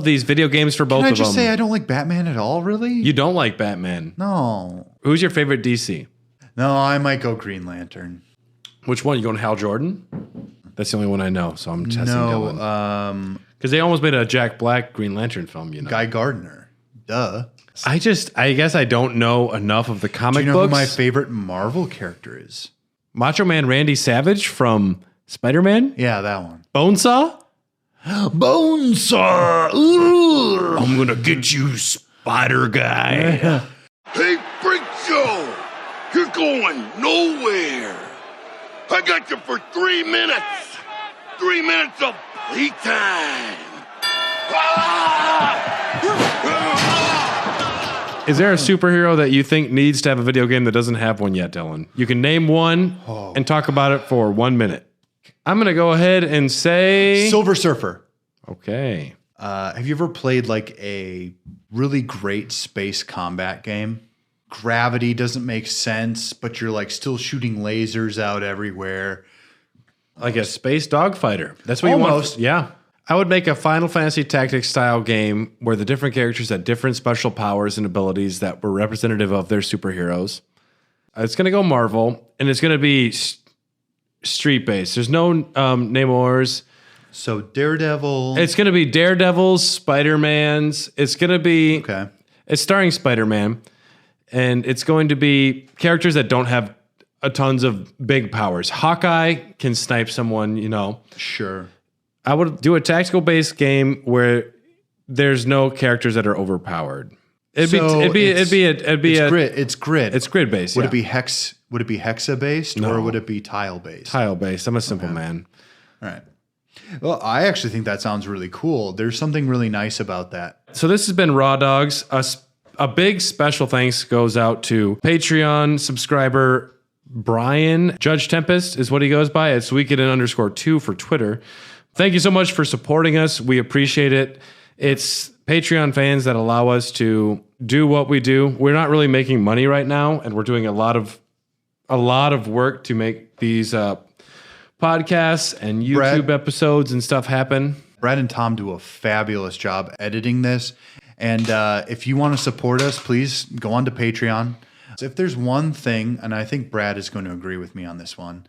[SPEAKER 2] these video games for both
[SPEAKER 3] Can I
[SPEAKER 2] of them.
[SPEAKER 3] just say I don't like Batman at all, really?
[SPEAKER 2] You don't like Batman.
[SPEAKER 3] No.
[SPEAKER 2] Who's your favorite DC?
[SPEAKER 3] No, I might go Green Lantern.
[SPEAKER 2] Which one? You going Hal Jordan? That's the only one I know, so I'm testing Dylan.
[SPEAKER 3] No,
[SPEAKER 2] Because they almost made a Jack Black Green Lantern film, you know.
[SPEAKER 3] Guy Gardner. Duh.
[SPEAKER 2] I guess I don't know enough of the comic
[SPEAKER 3] Do you know
[SPEAKER 2] books.
[SPEAKER 3] who my favorite Marvel character is?
[SPEAKER 2] Macho Man Randy Savage from Spider-Man?
[SPEAKER 3] Yeah, that one.
[SPEAKER 2] Bonesaw?
[SPEAKER 3] Bonesaw!
[SPEAKER 2] I'm gonna get you, Spider Guy.
[SPEAKER 6] Hey, Freak Show! You're going nowhere! I got you for 3 minutes! 3 minutes of playtime!
[SPEAKER 2] Is there a superhero that you think needs to have a video game that doesn't have one yet, Dylan? You can name one and talk about it for 1 minute. I'm going to go ahead and say...
[SPEAKER 3] Silver Surfer.
[SPEAKER 2] Okay.
[SPEAKER 3] Have you ever played like a really great space combat game? Gravity doesn't make sense, but you're like still shooting lasers out everywhere.
[SPEAKER 2] Like a space dogfighter. That's what you
[SPEAKER 3] Almost.
[SPEAKER 2] want. Yeah. I would make a Final Fantasy Tactics style game where the different characters had different special powers and abilities that were representative of their superheroes. It's going to go Marvel, and it's going to be street based. There's no Namors.
[SPEAKER 3] So Daredevil.
[SPEAKER 2] It's going to be Daredevil's, Spider-Man's. It's going to be...
[SPEAKER 3] Okay.
[SPEAKER 2] It's starring Spider-Man, and it's going to be characters that don't have a tons of big powers. Hawkeye can snipe someone, you know.
[SPEAKER 3] Sure.
[SPEAKER 2] I would do a tactical-based game where there's no characters that are overpowered. It's
[SPEAKER 3] grid. It's grid.
[SPEAKER 2] It's grid-based.
[SPEAKER 3] Would
[SPEAKER 2] yeah.
[SPEAKER 3] it be hex? Would it be hexa based
[SPEAKER 2] No.
[SPEAKER 3] or would it be tile based?
[SPEAKER 2] Tile-based? I'm a simple man.
[SPEAKER 3] All right. Well, I actually think that sounds really cool. There's something really nice about that.
[SPEAKER 2] So this has been Raw Dogs. A big special thanks goes out to Patreon subscriber Brian. Judge Tempest is what he goes by. It's weekend_2 for Twitter. Thank you so much for supporting us. We appreciate it. It's Patreon fans that allow us to do what we do. We're not really making money right now, and we're doing a lot of work to make these podcasts and YouTube episodes and stuff happen.
[SPEAKER 3] Brad and Tom do a fabulous job editing this. And if you want to support us, please go on to Patreon. If there's one thing, and I think Brad is going to agree with me on this one,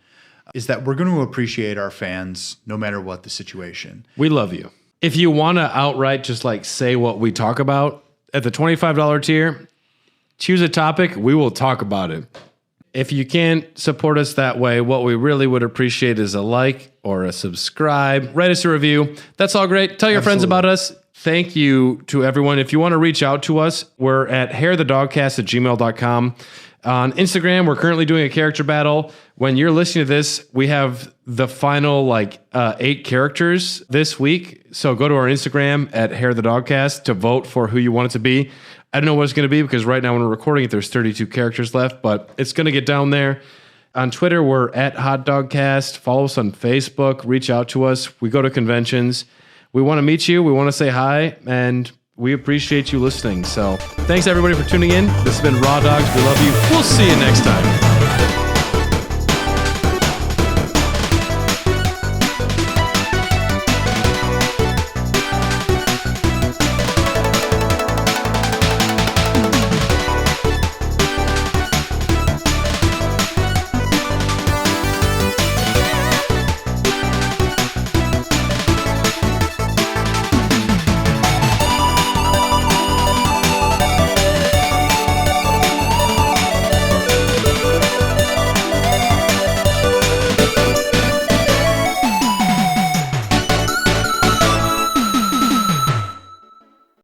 [SPEAKER 3] is that we're going to appreciate our fans no matter what the situation.
[SPEAKER 2] We love you. If you want to outright just like say what we talk about at the $25 tier, choose a topic, we will talk about it. If you can't support us that way, what we really would appreciate is a like or a subscribe. Write us a review. That's all great. Tell your friends about us. Thank you to everyone. If you want to reach out to us, we're at hairthedogcast@gmail.com. On Instagram, we're currently doing a character battle. When you're listening to this, we have the final 8 characters this week. So go to our Instagram at hairthedogcast to vote for who you want it to be. I don't know what it's going to be because right now when we're recording it, there's 32 characters left, but it's going to get down there. On Twitter, we're at HotDogCast. Follow us on Facebook. Reach out to us. We go to conventions. We want to meet you. We want to say hi, and we appreciate you listening. So thanks, everybody, for tuning in. This has been Raw Dogs. We love you. We'll see you next time.